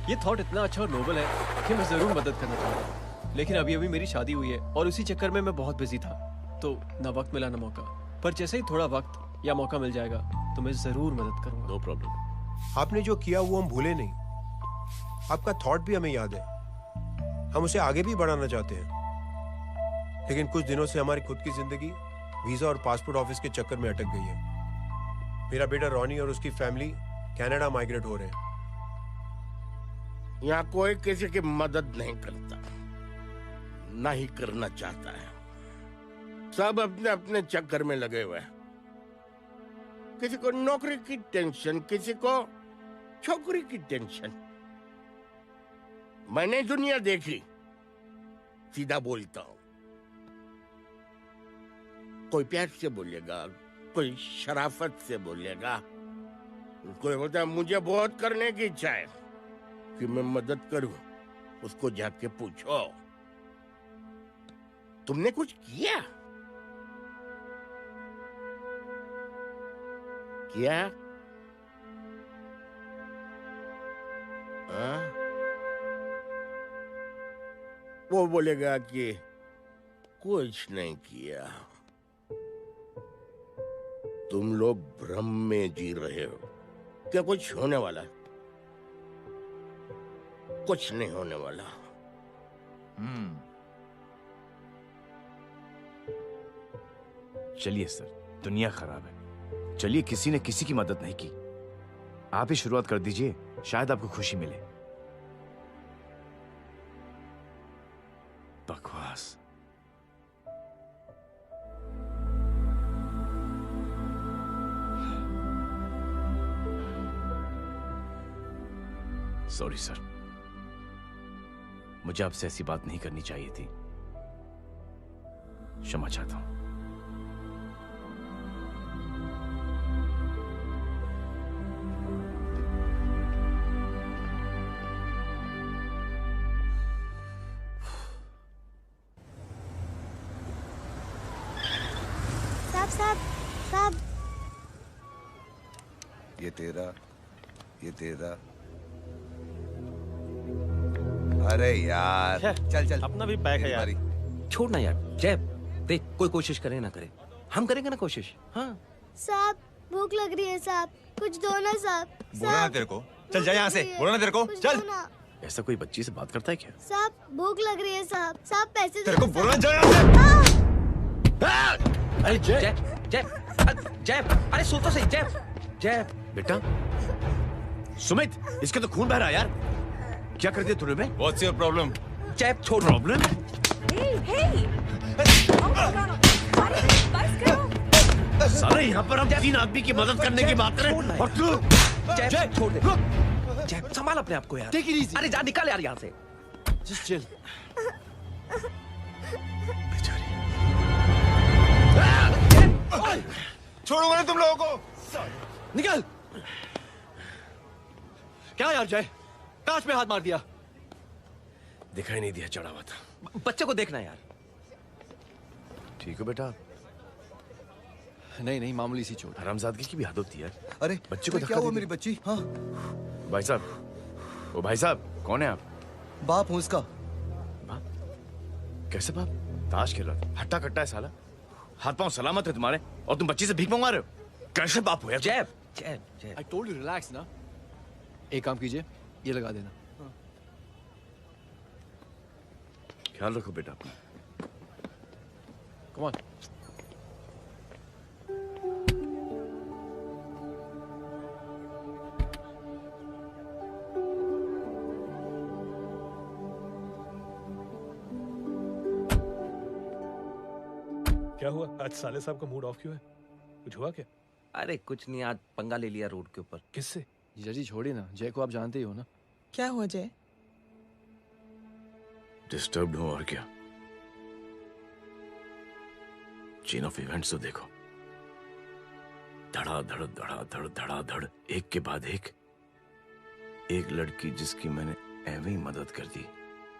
ये थॉट इतना अच्छा और नोबल है कि मैं जरूर मदद करना चाहूंगा, लेकिन अभी अभी मेरी शादी हुई है और उसी चक्कर में मैं बहुत बिजी था, तो ना वक्त मिला ना मौका। पर जैसे ही थोड़ा वक्त या मौका मिल जाएगा तो मैं जरूर मदद करूंगा। No problem. आपने जो किया वो हम भूले नहीं, आपका थॉट भी हमें याद है, हम उसे आगे भी बढ़ाना चाहते हैं। लेकिन कुछ दिनों से हमारी खुद की जिंदगी वीजा और पासपोर्ट ऑफिस के चक्कर में अटक गई है। मेरा बेटा रॉनी और उसकी फैमिली कनाडा माइग्रेट हो रहे हैं। यहाँ कोई किसी की मदद नहीं करता, ना ही करना चाहता है। सब अपने अपने चक्कर में लगे हुए हैं। किसी को नौकरी की टेंशन, किसी को छोकरी की टेंशन। मैंने दुनिया देखी, सीधा बोलता हूं। कोई प्यार से बोलेगा, कोई शराफत से बोलेगा, कोई बोलता है मुझे बहुत करने की इच्छा है कि मैं मदद करूं। उसको जाके पूछो, तुमने कुछ किया? क्या? वो बोलेगा कि कुछ नहीं किया। तुम लोग भ्रम में जी रहे हो। क्या कुछ होने वाला? कुछ नहीं होने वाला। चलिए सर, दुनिया खराब है, चलिए किसी ने किसी की मदद नहीं की, आप ही शुरुआत कर दीजिए, शायद आपको खुशी मिले। बकवास। सॉरी सर, मुझे आपसे ऐसी बात नहीं करनी चाहिए थी, क्षमा चाहता हूं। साहब, ये तेरा, ये तेरा। अरे यार, चल चल, अपना भी पैक है यार। छोड़ ना यार, जय देख, कोई कोशिश करे ना करे, हम करेंगे ना कोशिश। हाँ साहब, भूख लग रही है साहब, कुछ दो ना साहब। बोला ना तेरे को, चल जा यहाँ से, बोला ना तेरे को, चल। ऐसा कोई बच्ची से बात करता है क्या? साहब, भूख लग रही है साहब, साहब पैसे तेरे को बोला जा यहाँ से। अरे जय जय जय, अरे सुन तो सही। जय जय बेटा, सुमित, इसके तो खून बह रहा है यार, क्या कर दिया तूने बे? What's your problem? जय छोड़। प्रॉब्लम? सारे यहाँ पर हम 3 आदमी की मदद करने की बात करें और तू जय छोड़ दे। जय संभाल अपने आप को यार। Take it easy. अरे जा, निकल यार यहाँ से। Just chill. छोड़ूंगा ना तुम लोगों को। निकल। क्या यार जय, कांच पे हाथ मार दिया। दिखाई नहीं दिया, चढ़ा हुआ था। बच्चे को देखना यार। ठीक हो बेटा? नहीं नहीं, मामूली सी चोट। हरामजादगी की भी हद होती है। अरे बच्चे को क्या धक्का हुआ दे मेरी दिया। बच्ची? हाँ भाई साहब, ओ भाई साहब, कौन है आप? बाप हूँ इसका। बाप? कैसे बाप? ताश खेल रहा था, हट्टा कट्टा है साला। हाथ पांव सलामत है तुम्हारे और तुम बच्ची से भीख मंगवा रहे हो? कैसे बाप हुआ? जैब जैब जैब। I told you relax ना। एक काम कीजिए, ये लगा देना। ख्याल रखो बेटा अपना। Come on। क्या हुआ आज साले साहब का मूड ऑफ क्यों है? कुछ हुआ क्या? अरे कुछ नहीं, आज पंगा ले लिया रोड के ऊपर। किससे? जीजा जी छोड़िए ना, जय को आप जानते ही हो ना। क्या हुआ जय? डिस्टर्ब्ड हूं और क्या। चेन ऑफ इवेंट्स तो देखो, धड़ाधड़ धड़ाधड़ धड़ाधड़, एक के बाद एक लड़की जिसकी मैंने एवं ही मदद कर दी,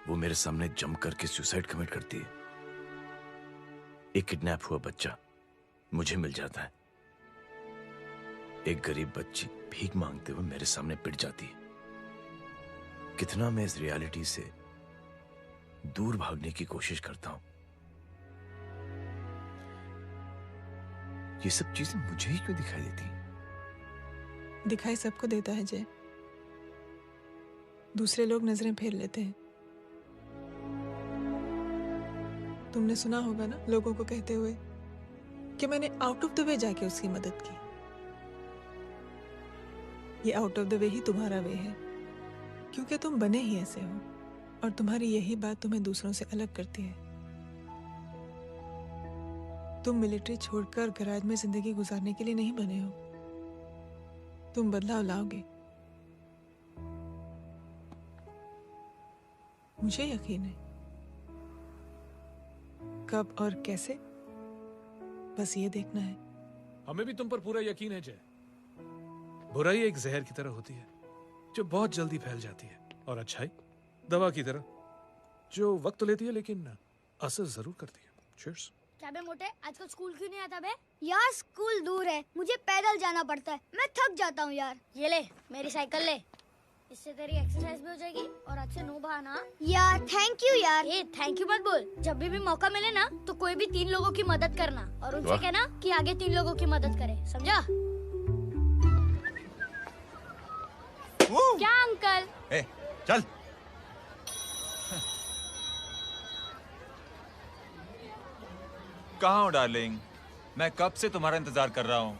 वो मेरे सामने जम करके सुसाइड कमिट करती है। एक किडनैप हुआ बच्चा मुझे मिल जाता है। एक गरीब बच्ची भीख मांगते हुए मेरे सामने पिट जाती है। कितना मैं इस रियलिटी से दूर भागने की कोशिश करता हूं। ये सब चीजें मुझे ही क्यों दिखाई देती हैं? दिखाई सबको देता है जय, दूसरे लोग नजरें फेर लेते हैं। तुमने सुना होगा ना लोगों को कहते हुए कि मैंने आउट ऑफ द वे जाके उसकी मदद की। ये आउट ऑफ द वे ही तुम्हारा वे है, क्योंकि तुम बने ही ऐसे हो और तुम्हारी यही बात तुम्हें दूसरों से अलग करती है। तुम मिलिट्री छोड़कर गैराज में जिंदगी गुजारने के लिए नहीं बने हो। तुम बदलाव लाओगे, मुझे यकीन है। कब और कैसे, बस ये देखना है। हमें भी तुम पर पूरा यकीन है जय। बुराई एक जहर की तरह होती है जो बहुत जल्दी फैल जाती है, और अच्छाई दवा की तरह जो वक्त तो लेती है लेकिन असर जरूर करती है। चीयर्स। क्या बे मोटे, आजकल स्कूल क्यों नहीं आता बे? यार स्कूल दूर है, मुझे पैदल जाना पड़ता है, मैं थक जाता हूँ यार। ये ले मेरी साइकिल ले, इससे तेरी एक्सरसाइज भी हो जाएगी और आज से नो बहाना। यार थैंक यू यार। ये थैंक यू मत बोल, जब भी मौका मिले ना तो कोई भी 3 लोगों की मदद करना और उनसे कहना कि आगे 3 लोगों की मदद करे, समझा? क्या अंकल? ए, चल। कहाँ हो डार्लिंग? मैं कब से तुम्हारा इंतजार कर रहा हूँ।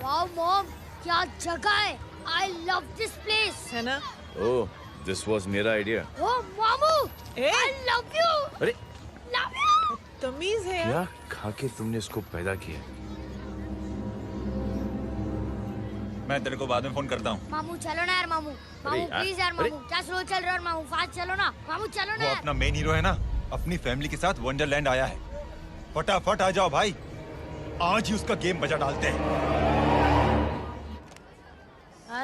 वाओ मॉम, क्या जगह है। I love this place। है ना? ओह, दिस वाज मेरा आइडिया। ओह मामू, I love you। अरे love you। तमीज है क्या खा के तुमने इसको पैदा किया? मैं तेरे को बाद में फोन करता हूँ। मामू चलो ना यार, मामू मामू प्लीज यार, मामू क्या स्लो चल रहे हो मामू, फास्ट चलो ना मामू, चलो ना वो यार। अपना मेन हीरो है ना, अपनी फैमिली के साथ वंडरलैंड आया है। फटाफट आ जाओ भाई, आज ही उसका गेम बजा डालते हैं।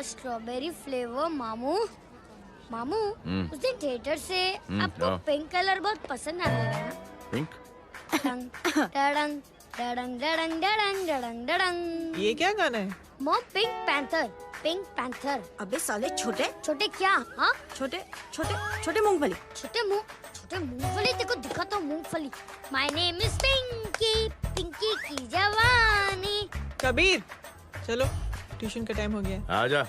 स्ट्रॉबेरी फ्लेवर मामू। मामू उस दिन थिएटर से आपको हाँ। पिंक कलर बहुत पसंद आया ना? पिंक? डडंग डडंग डडंग डडंग डडंग डडंग डडंग। ये क्या गाना है? Mom pink panther, pink panther. अबे साले छोटे छोटे क्या? हाँ छोटे छोटे छोटे मूंगफली। छोटे मूंगफली देखो, दिखा तो मूंगफली। My name is Pinki, Pinki की जवानी। कबीर चलो, ट्यूशन का टाइम हो गया। आजा,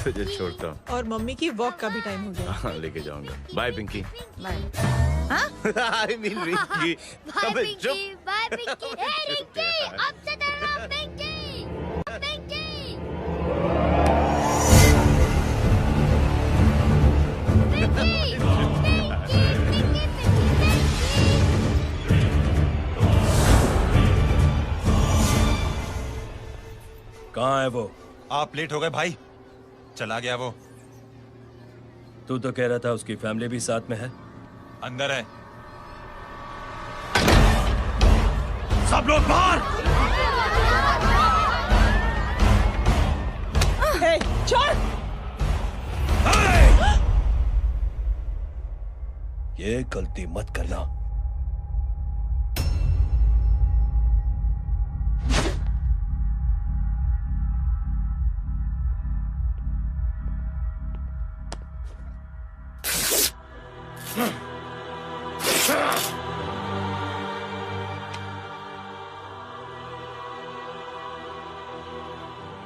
तुझे छोड़ता हूँ। और मम्मी की वॉक का भी टाइम हो गया। हाँ, लेके जाऊंगा। Bye Pinky. Bye. I mean Rinky. Bye Pinky, bye Pinky. Hey Rinky, अब से तेरा नाम पिंकी, पिंकी। कहाँ है वो? आप लेट हो गए भाई, चला गया वो। तू तो कह रहा था उसकी फैमिली भी साथ में है। अंदर है। सब लोग बाहर। छोड़। ये गलती मत करना।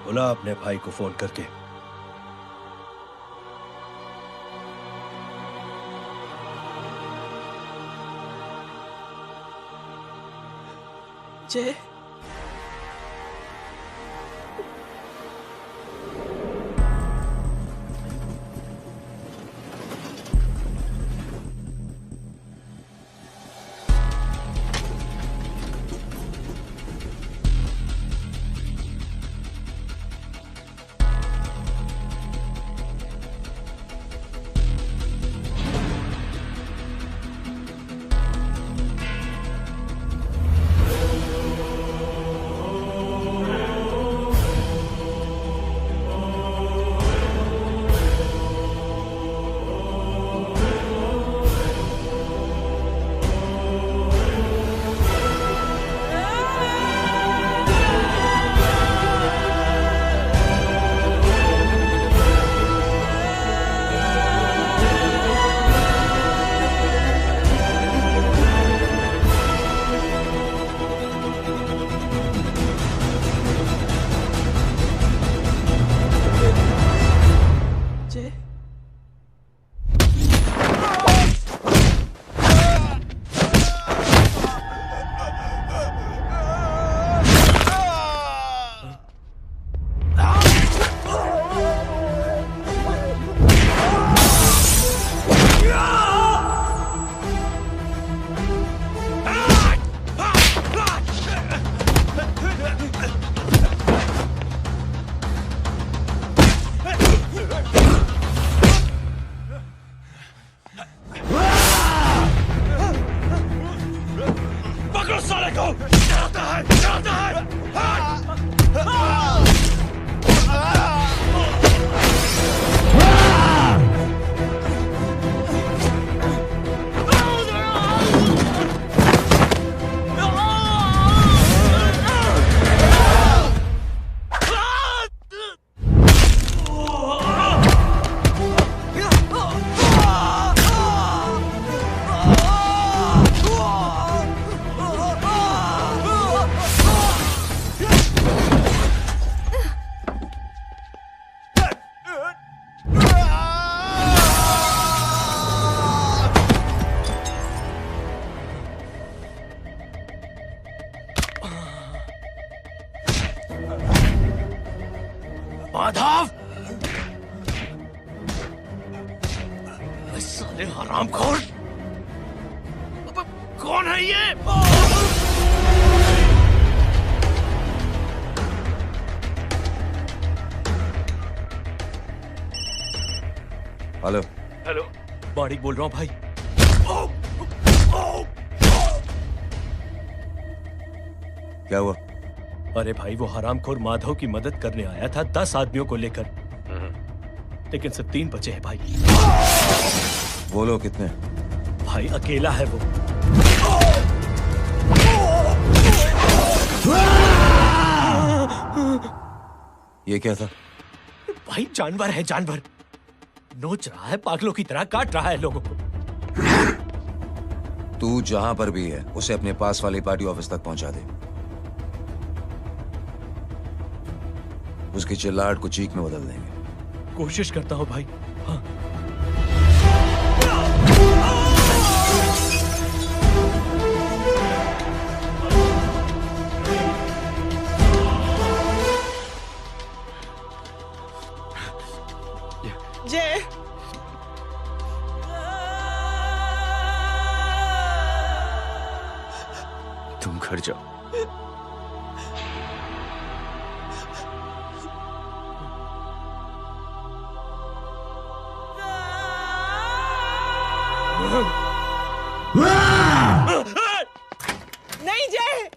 बुला अपने भाई को फोन करके। जय, माधव, साले हरामखोर, कौन है ये? हेलो हेलो, माणिक बोल रहा हूँ भाई। क्या हुआ? अरे भाई, वो हरामखोर माधव की मदद करने आया था 10 आदमियों को लेकर, लेकिन सिर्फ 3 बचे हैं भाई। वो लोग कितने? भाई अकेला है वो। ये क्या था? भाई जानवर है, जानवर। नोच रहा है, पागलों की तरह काट रहा है लोगों को। तू जहां पर भी है उसे अपने पास वाली पार्टी ऑफिस तक पहुंचा दे। उसकी चिल्लाहट को चीख में बदल देंगे। कोशिश करता हूं भाई। हाँ। जय, तुम घर जाओ। नहीं जय,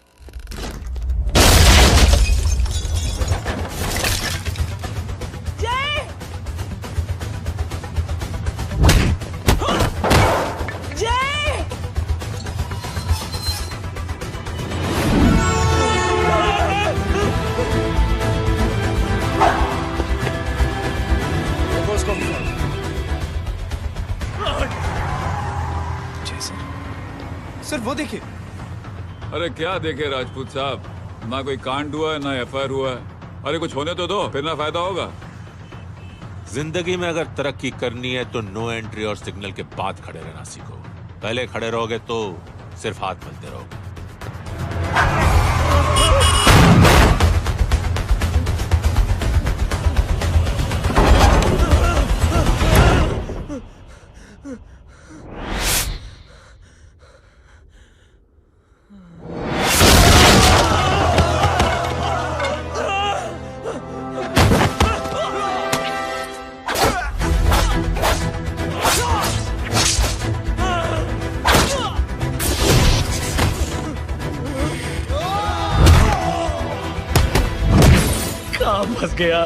जय, जय, सर वो देखिए। अरे क्या देखे राजपूत साहब, ना कोई कांड हुआ है ना एफआईआर हुआ है। अरे कुछ होने तो दो, फिर ना फायदा होगा। जिंदगी में अगर तरक्की करनी है तो नो एंट्री और सिग्नल के बाद खड़े रहना सीखो। पहले खड़े रहोगे तो सिर्फ हाथ मलते रहोगे। फंस गया।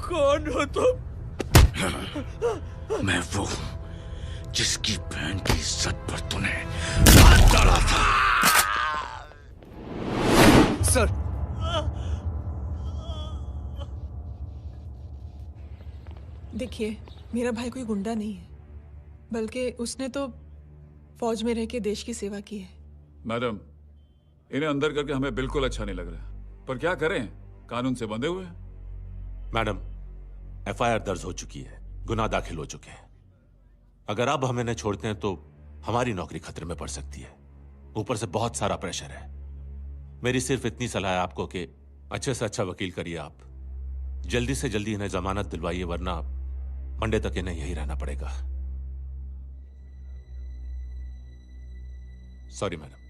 कौन हो तुम? मैं वो हूं जिसकी बहन की इज्जत पर तूने हाथ डाला था। सर, देखिए, मेरा भाई कोई गुंडा नहीं है, बल्कि उसने तो फौज में रह के देश की सेवा की है। मैडम, इन्हें अंदर करके हमें बिल्कुल अच्छा नहीं लग रहा, पर क्या करें, कानून से बंधे हुए हैं। मैडम, एफआईआर दर्ज हो चुकी है, गुनाह दाखिल हो चुके हैं। अगर अब हमें न छोड़ते हैं तो हमारी नौकरी खतरे में पड़ सकती है। ऊपर से बहुत सारा प्रेशर है। मेरी सिर्फ इतनी सलाह है आपको कि अच्छे से अच्छा वकील करिए आप। जल्दी से जल्दी इन्हें जमानत दिलवाइए, वरना मंडे तक इन्हें यही रहना पड़ेगा। Sorry madam.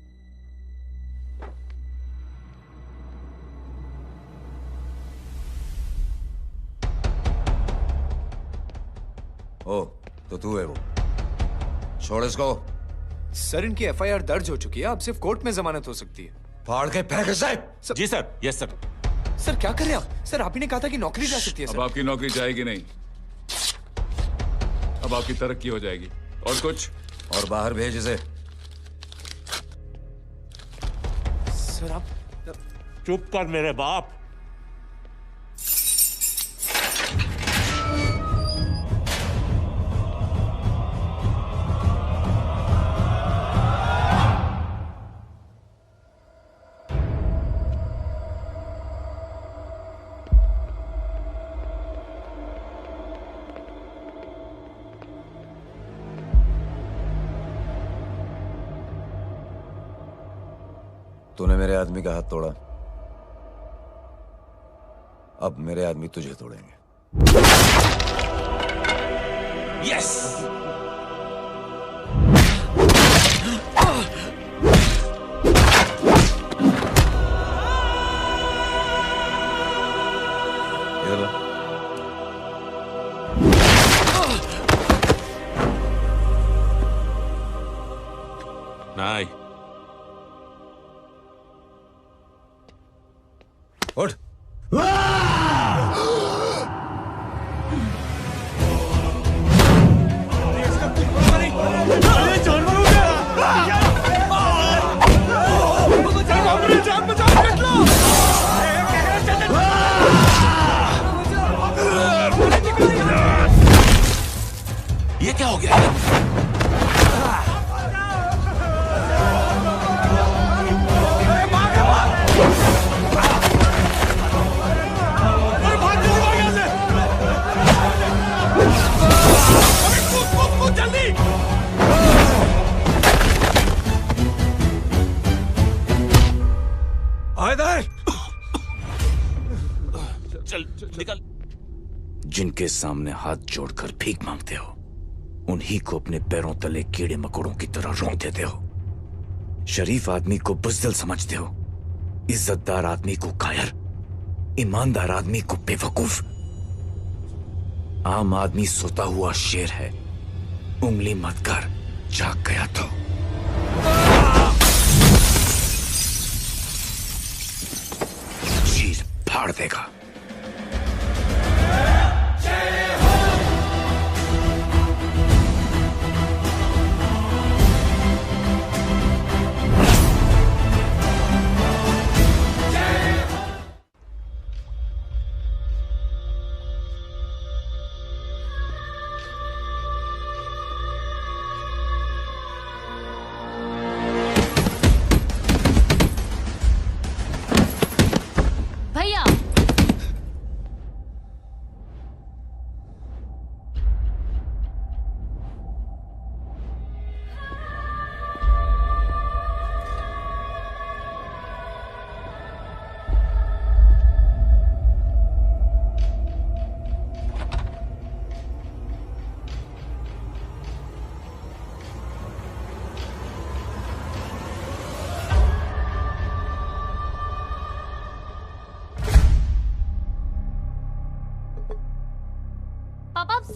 ओ, तो तू है वो। छोड़ इसको। सर, इनकी एफआईआर दर्ज हो चुकी है, अब सिर्फ कोर्ट में जमानत हो सकती है। फाड़ के फेंक इसे। जी सर। Yes sir. सर क्या कर रहे हैं आप? सर, आप ही ने कहा था कि नौकरी जा सकती है। अब आपकी नौकरी जाएगी नहीं, अब आपकी तरक्की हो जाएगी। और कुछ? और बाहर भेज इसे। सर आप चुप कर मेरे बाप। तूने मेरे आदमी का हाथ तोड़ा, अब मेरे आदमी तुझे तोड़ेंगे। यस। नहीं। उठ। ये क्या हो गया? निकल। जिनके सामने हाथ जोड़कर भीख मांगते हो, उन्हीं को अपने पैरों तले कीड़े मकोड़ों की तरह रोक देते हो। शरीफ आदमी को बुज़दिल समझते हो, इज्जतदार आदमी को कायर, ईमानदार आदमी को बेवकूफ। आम आदमी सोता हुआ शेर है, उंगली मत कर, जाग गया तो। चीर फाड़ देगा।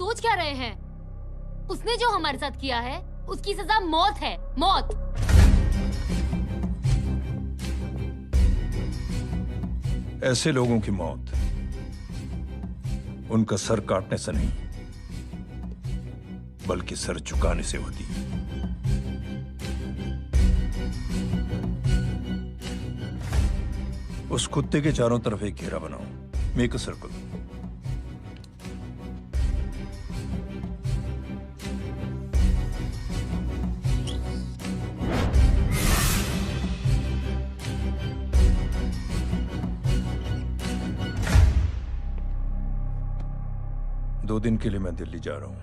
सोच क्या रहे हैं? उसने जो हमारे साथ किया है उसकी सजा मौत है, मौत। ऐसे लोगों की मौत उनका सर काटने से नहीं बल्कि सर झुकाने से होती है। उस कुत्ते के चारों तरफ एक घेरा बनाओ, मेक अ सर्कल। दो दिन के लिए मैं दिल्ली जा रहा हूं,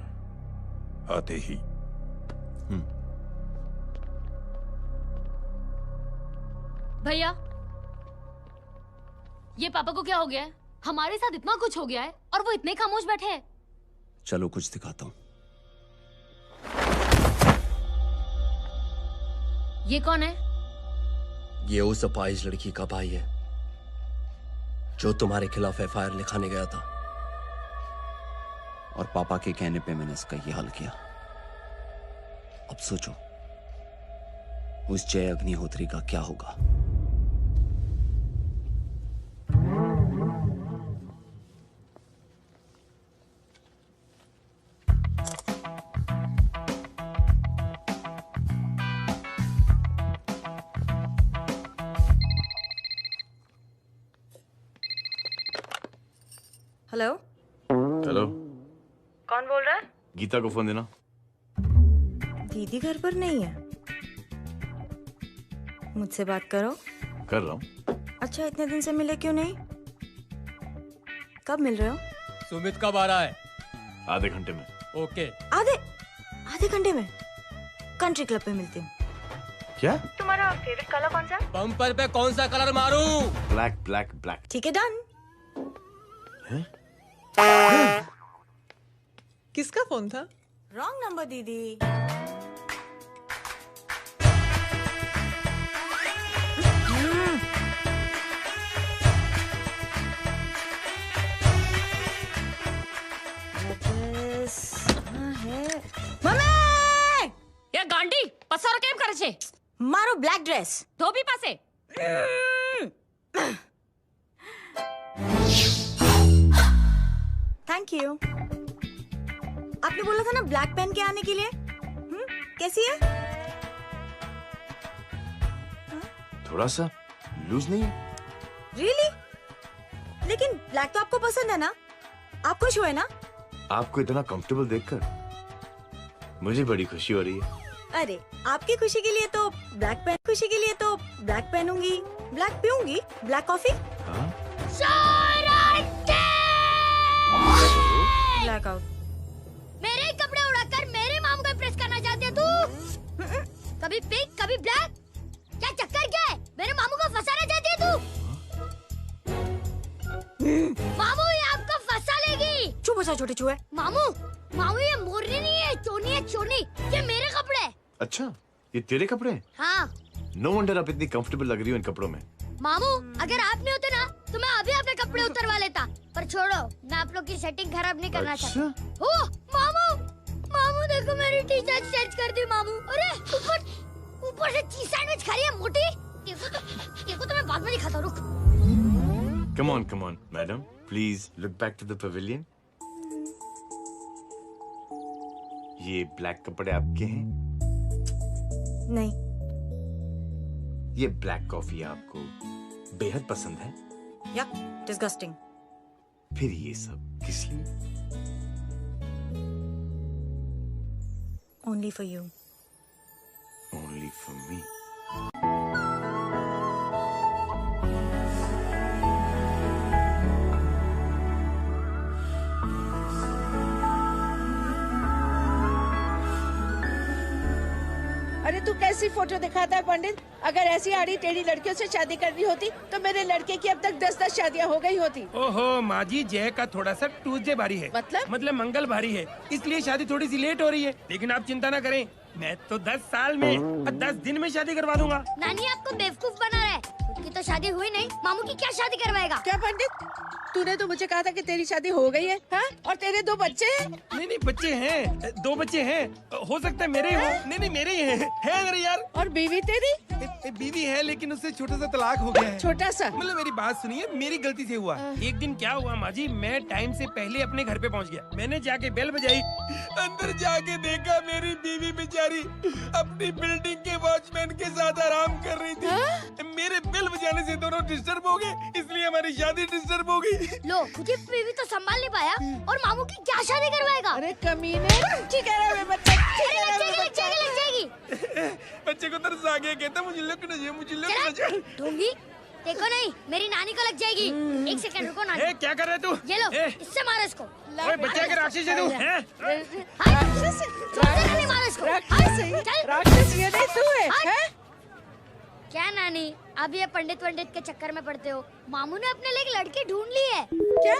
आते ही। भैया, ये पापा को क्या हो गया है? हमारे साथ इतना कुछ हो गया है और वो इतने खामोश बैठे हैं। चलो कुछ दिखाता हूं। ये कौन है? ये उस अपाहिज लड़की का भाई है जो तुम्हारे खिलाफ एफआईआर लिखाने गया था, और पापा के कहने पे मैंने इसका ये हाल किया। अब सोचो उस जय अग्निहोत्री का क्या होगा। हेलो हेलो, कौन बोल रहा है? गीता को फोन देना। दीदी घर पर नहीं है। मुझसे बात करो। कर रहा हूँ। अच्छा, इतने दिन से मिले क्यों नहीं? कब मिल रहे हो? सुमित कब आ रहा है? आधे घंटे में। ओके। आधे घंटे में कंट्री क्लब पे मिलती हूँ। क्या? तुम्हारा फेवरेट कलर कौन सा? बम्पर पे कौन सा कलर मारूं? Black black black. ठीक है, डन। किसका फोन था? रॉन्ग नंबर दीदी। ये गांडी पसारो केम करे छे? मारो ब्लैक ड्रेस धोबी पासे। Thank you. आपने बोला था ना ब्लैक पेन के आने के लिए। कैसी है? थोड़ा सा लूज नहीं है? रियली? लेकिन ब्लैक तो आपको पसंद है ना? आप खुश हुए ना? आपको इतना कंफर्टेबल देखकर मुझे बड़ी खुशी हो रही है। अरे, आपकी खुशी के लिए तो ब्लैक पेन, खुशी के लिए तो ब्लैक पहनूंगी, ब्लैक पीऊंगी, ब्लैक कॉफी। Blackout. मेरे ही कपड़े उड़ाकर मेरे मामू को इम्प्रेस करना चाहती है तू? कभी पिंक, कभी ब्लैक। क्या चक्कर क्या है? मेरे मामू को फंसाना चाहती है तू? मामू ये आपको फंसा लेगी। चुप हो जा छोटे चूहे। मामू, मामू ये मोरनी नहीं है, चोनी है चोनी। ये मेरे कपड़े हैं। अच्छा, ये तेरे कपड़े हैं? हाँ। नो वंडर आप इतनी कंफर्टेबल लग रही हो इन कपड़ों में। मामू, अगर आप नहीं होते ना तो मैं अभी अपने कपड़े उतरवा लेता। पर छोड़ो, मैं आप लोग की सेटिंग खराब नहीं करना चाहता। ओ, मामू, मामू देखो मेरी टी शर्ट चेंज कर दी मामू। अरे ऊपर से चीज सैंडविच खा रही है मोटी। देखो तो मैं बाद में दिखाता हूँ, रुक। Come on, madam. Please look back to the pavilion. ये ब्लैक कपड़े आपके हैं? नहीं। ये ब्लैक कॉफी आपको बेहद पसंद है? Yuck, disgusting. फिर ये सब किस लिए? Only for you. Only for me. अरे तू कैसी फोटो दिखाता है पंडित? अगर ऐसी आड़ी टेढ़ी लड़कियों से शादी करनी होती तो मेरे लड़के की अब तक 10-10 शादियां हो गई होती। ओहो माँ जी, जय का थोड़ा सा ट्यूसडे भारी है। मतलब मंगल भारी है, इसलिए शादी थोड़ी सी लेट हो रही है। लेकिन आप चिंता ना करें, मैं तो 10 साल में और 10 दिन में शादी करवा दूंगा। नानी आपको बेवकूफ बना रहा है। खुद की तो शादी हुई नहीं, मामू की क्या शादी करवाएगा? क्या पंडित, तूने तो मुझे कहा था कि तेरी शादी हो गई है, हाँ? और तेरे 2 बच्चे हैं? नहीं बच्चे हैं, 2 बच्चे हैं। हो सकता है मेरे ही हो। नहीं मेरे ही हैं। है अगर यार। और बीवी तेरी? बीवी है लेकिन उससे छोटा सा तलाक हो गया है। छोटा सा? मतलब मेरी बात सुनिए, मेरी गलती से हुआ। एक दिन क्या हुआ माँ जी, मैं टाइम से पहले अपने घर पे पहुँच गया। मैंने जाके बेल बजाई, अंदर जाके देखा मेरी बीवी बेचारी अपनी बिल्डिंग के वॉचमैन के साथ आराम कर रही थी। मेरे बेल बजाने से दोनों डिस्टर्ब हो गए, इसलिए हमारी शादी डिस्टर्ब हो गई। लो, तुझे बीवी तो संभाल नहीं पाया और मामू की क्या शादी करवाएगा? अरे कमीने, ठीक है रे बच्चा, लग जाएगी। बच्चे को तरस आ गया, कहता मुझे लगना चाहिए, मुझे लगना चाहिए। ढोंगी, देखो नहीं, मेरी नानी को लग जाएगी। 1 सेकंड रुको नानी। क्या कर रहे तू? ये लो, इससे मारो इसको। ओए बच्चे के राक्षस है तू, हैं? मारो इसको। राक्षस ये नहीं तू है? क्या नानी, अब ये पंडित के चक्कर में पड़ते हो? मामू ने अपने लिए एक लड़की ढूंढ ली है। क्या?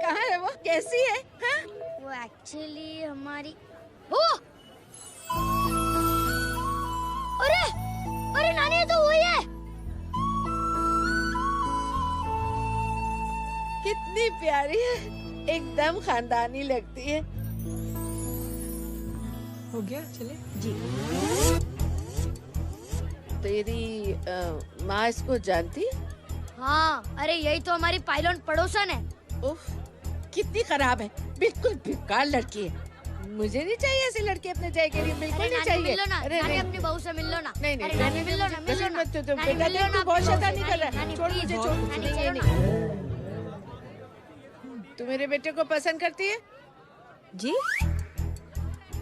कहाँ है वो? कैसी है? हाँ? वो एक्चुअली हमारी वो। अरे नानी, ये तो वही है। कितनी प्यारी है, एकदम खानदानी लगती है। हो गया, चले जी। तेरी माँ इसको जानती? हाँ, अरे यही तो हमारी पाइलॉन पड़ोसन है। उफ, कितनी खराब है, बिल्कुल बेकार लड़की है। मुझे नहीं चाहिए ऐसी लड़की अपने जय के लिए, बिल्कुल नहीं चाहिए। मिल लो ना, अरे नानी अपनी बहू से मिल लो ना। नहीं नानी मिल लो ना, मिल लो ना। तू बहुत शैतानी कर रहा है। छोड़ मुझे, छोड़। नहीं। तू मेरे बेटे को पसंद करती है? जी।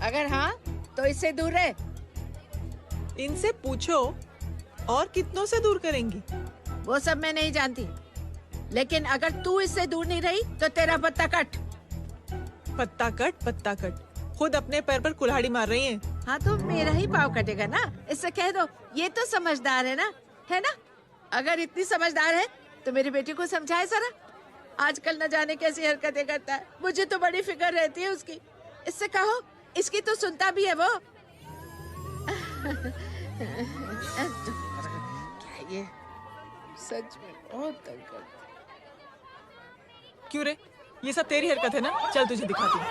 अगर हाँ तो इससे दूर रहे। इनसे पूछो और कितनों से दूर करेंगी? वो सब मैं नहीं जानती, लेकिन अगर तू इससे दूर नहीं रही तो तेरा पत्ता कट। पत्ता कट। खुद अपने पैर पर कुल्हाड़ी मार रही हैं। हाँ तो मेरा ही पाँव कटेगा ना, इससे कह दो। ये तो समझदार है ना, है ना? अगर इतनी समझदार है तो मेरी बेटी को समझाए जरा। आजकल न जाने कैसी हरकतें करता है, मुझे तो बड़ी फिक्र रहती है उसकी। इससे कहो, इसकी तो सुनता भी है वो। क्या ये सच में बहुत तंग करता। क्यों रे, ये सब तेरी हरकत है ना? चल तुझे दिखाती हूँ।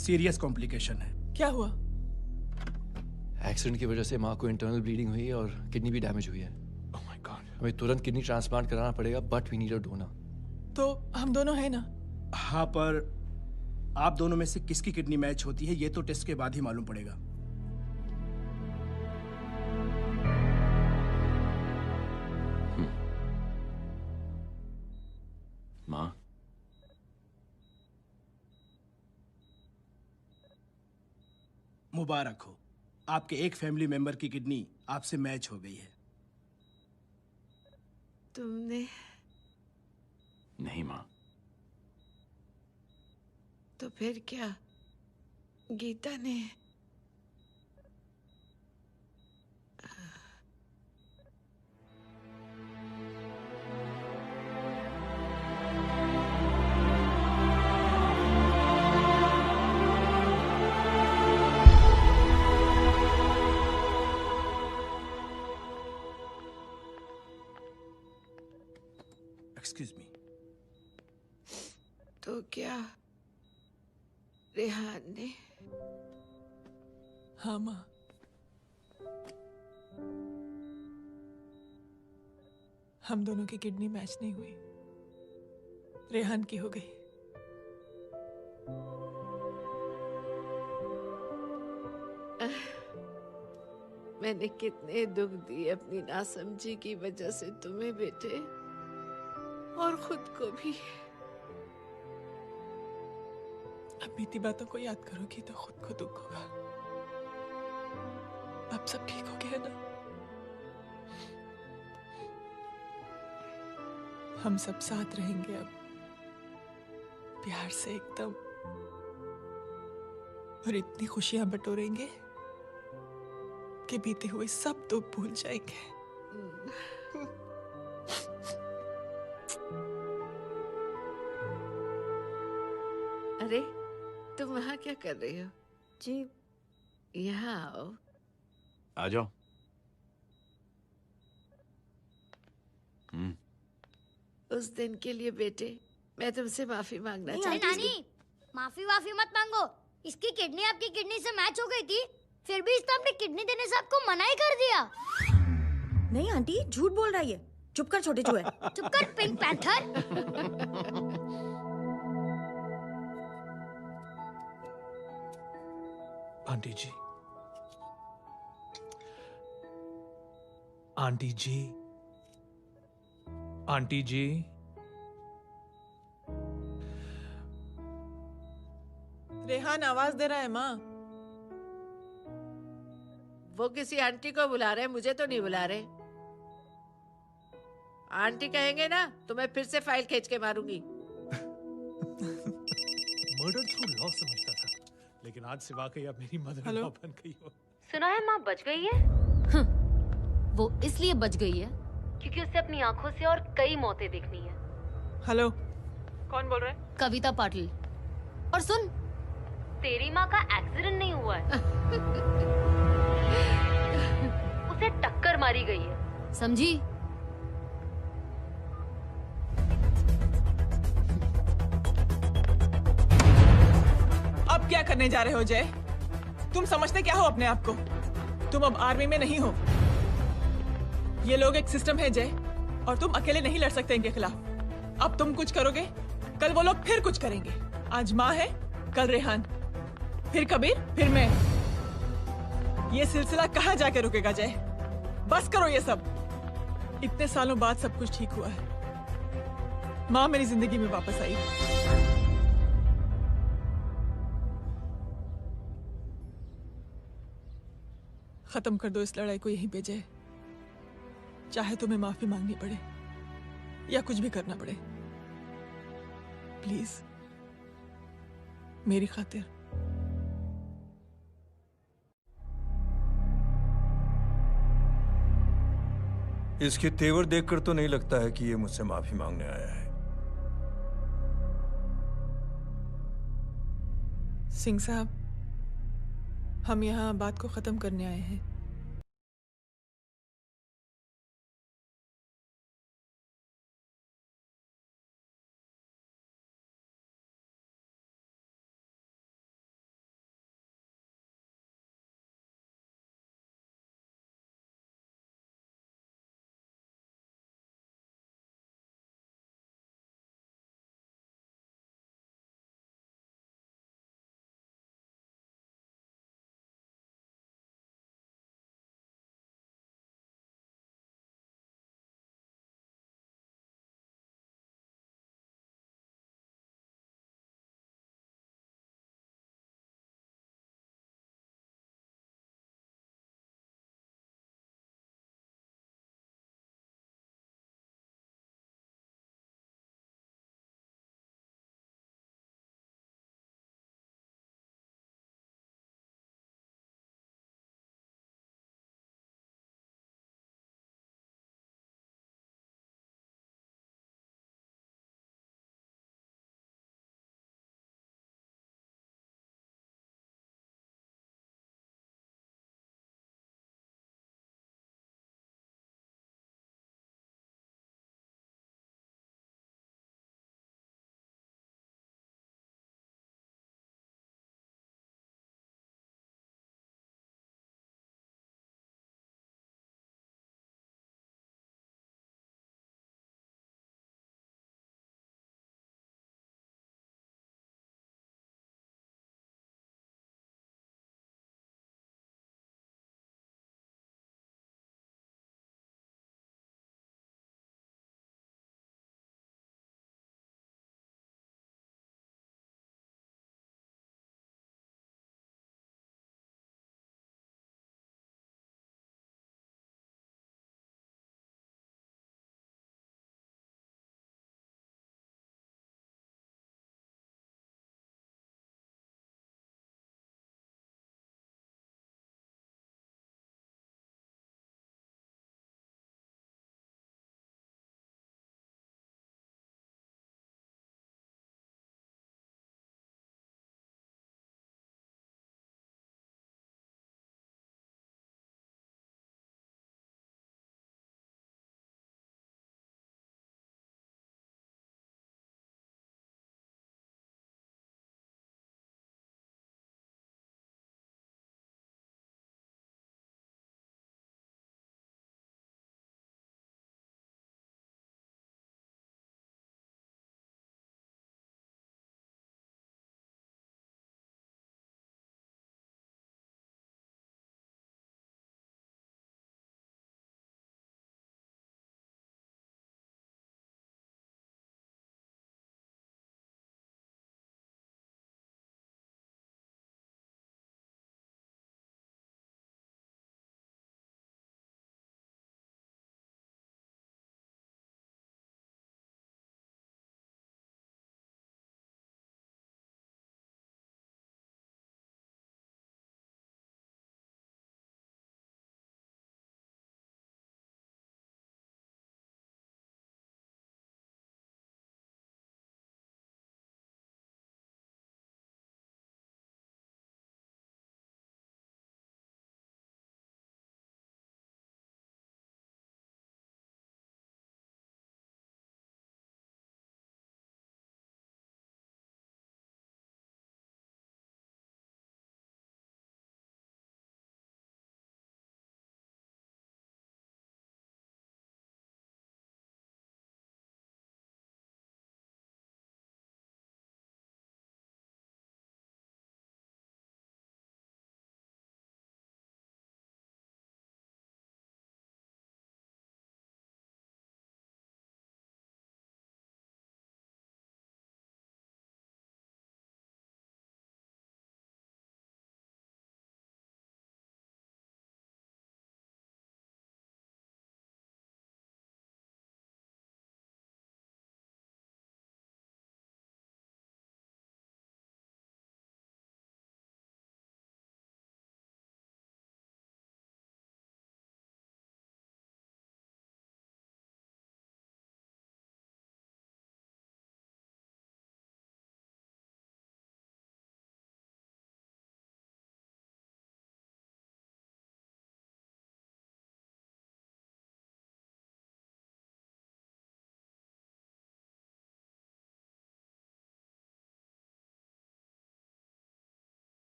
सीरियस कॉम्प्लिकेशन है। क्या हुआ? एक्सीडेंट की वजह से माँ को इंटरनल ब्लीडिंग हुई है और किडनी भी डैमेज हुई है। Oh my god. हमें तुरंत किडनी ट्रांसप्लांट कराना पड़ेगा, but we need a donor. तो हम दोनों हैं ना? हाँ, पर आप दोनों में से किसकी किडनी मैच होती है ये तो टेस्ट के बाद ही मालूम पड़ेगा। माँ, मुबारक हो, आपके एक फैमिली मेंबर की किडनी आपसे मैच हो गई है। तुमने? नहीं माँ। तो फिर क्या? गीता ने? Excuse me. तो क्या रेहान ने? हाँ माँ। हम दोनों की किडनी मैच नहीं हुई, रेहान की हो गई। मैंने कितने दुख दिए अपनी नासमझी की वजह से तुम्हें बेटे, और खुद को भी। अब बीती बातों को याद करोगी तो खुद को दुख होगा। अब सब ठीक हो गया ना? हम सब साथ रहेंगे अब, प्यार से एकदम, और इतनी खुशियां बटोरेंगे के बीते हुए सब दुख भूल जाएंगे। अरे तुम वहाँ क्या कर रही हो? जी यहाँ आओ। आ जाओ। उस दिन के लिए बेटे मैं तुमसे माफी मांगना अरे चाहती नानी, माफी वाफी मत मांगो। इसकी किडनी आपकी किडनी से मैच हो गई थी, फिर भी इसने अपनी किडनी देने से आपको मना ही कर दिया। नहीं आंटी, झूठ बोल रही है। चुप कर छोटे चूहे। चुप कर पिंक पैंथर। आंटी जी, आंटी जी, आंटी जी, रेहान आवाज दे रहा है माँ। वो किसी आंटी को बुला रहे, मुझे तो नहीं बुला रहे। आंटी कहेंगे ना तो मैं फिर से फाइल खींच के मारूंगी। मर्डर थ्रू लॉ समझता था, लेकिन आज से वाकई अब मेरी मदर लॉ बन गई हो। सुना है माँ बच गई है। वो इसलिए बच गई है क्योंकि उसे अपनी आंखों से और कई मौतें देखनी है। हेलो, कौन बोल रहा है? कविता पाटिल। और सुन, तेरी माँ का एक्सीडेंट नहीं हुआ है, उसे टक्कर मारी गई है, समझी? अब क्या करने जा रहे हो जय? तुम समझते क्या हो अपने आप को? तुम अब आर्मी में नहीं हो। ये लोग एक सिस्टम है जय, और तुम अकेले नहीं लड़ सकते इनके खिलाफ। अब तुम कुछ करोगे, कल वो लोग फिर कुछ करेंगे। आज माँ है, कल रेहान, फिर कबीर, फिर मैं। ये सिलसिला कहाँ जाके रुकेगा जय? बस करो ये सब। इतने सालों बाद सब कुछ ठीक हुआ है। माँ मेरी जिंदगी में वापस आई। खत्म कर दो इस लड़ाई को यहीं पे जय। चाहे तुम्हें माफी मांगनी पड़े या कुछ भी करना पड़े, प्लीज मेरी खातिर। इसके तेवर देखकर तो नहीं लगता है कि ये मुझसे माफी मांगने आया है। सिंह साहब, हम यहाँ बात को खत्म करने आए हैं।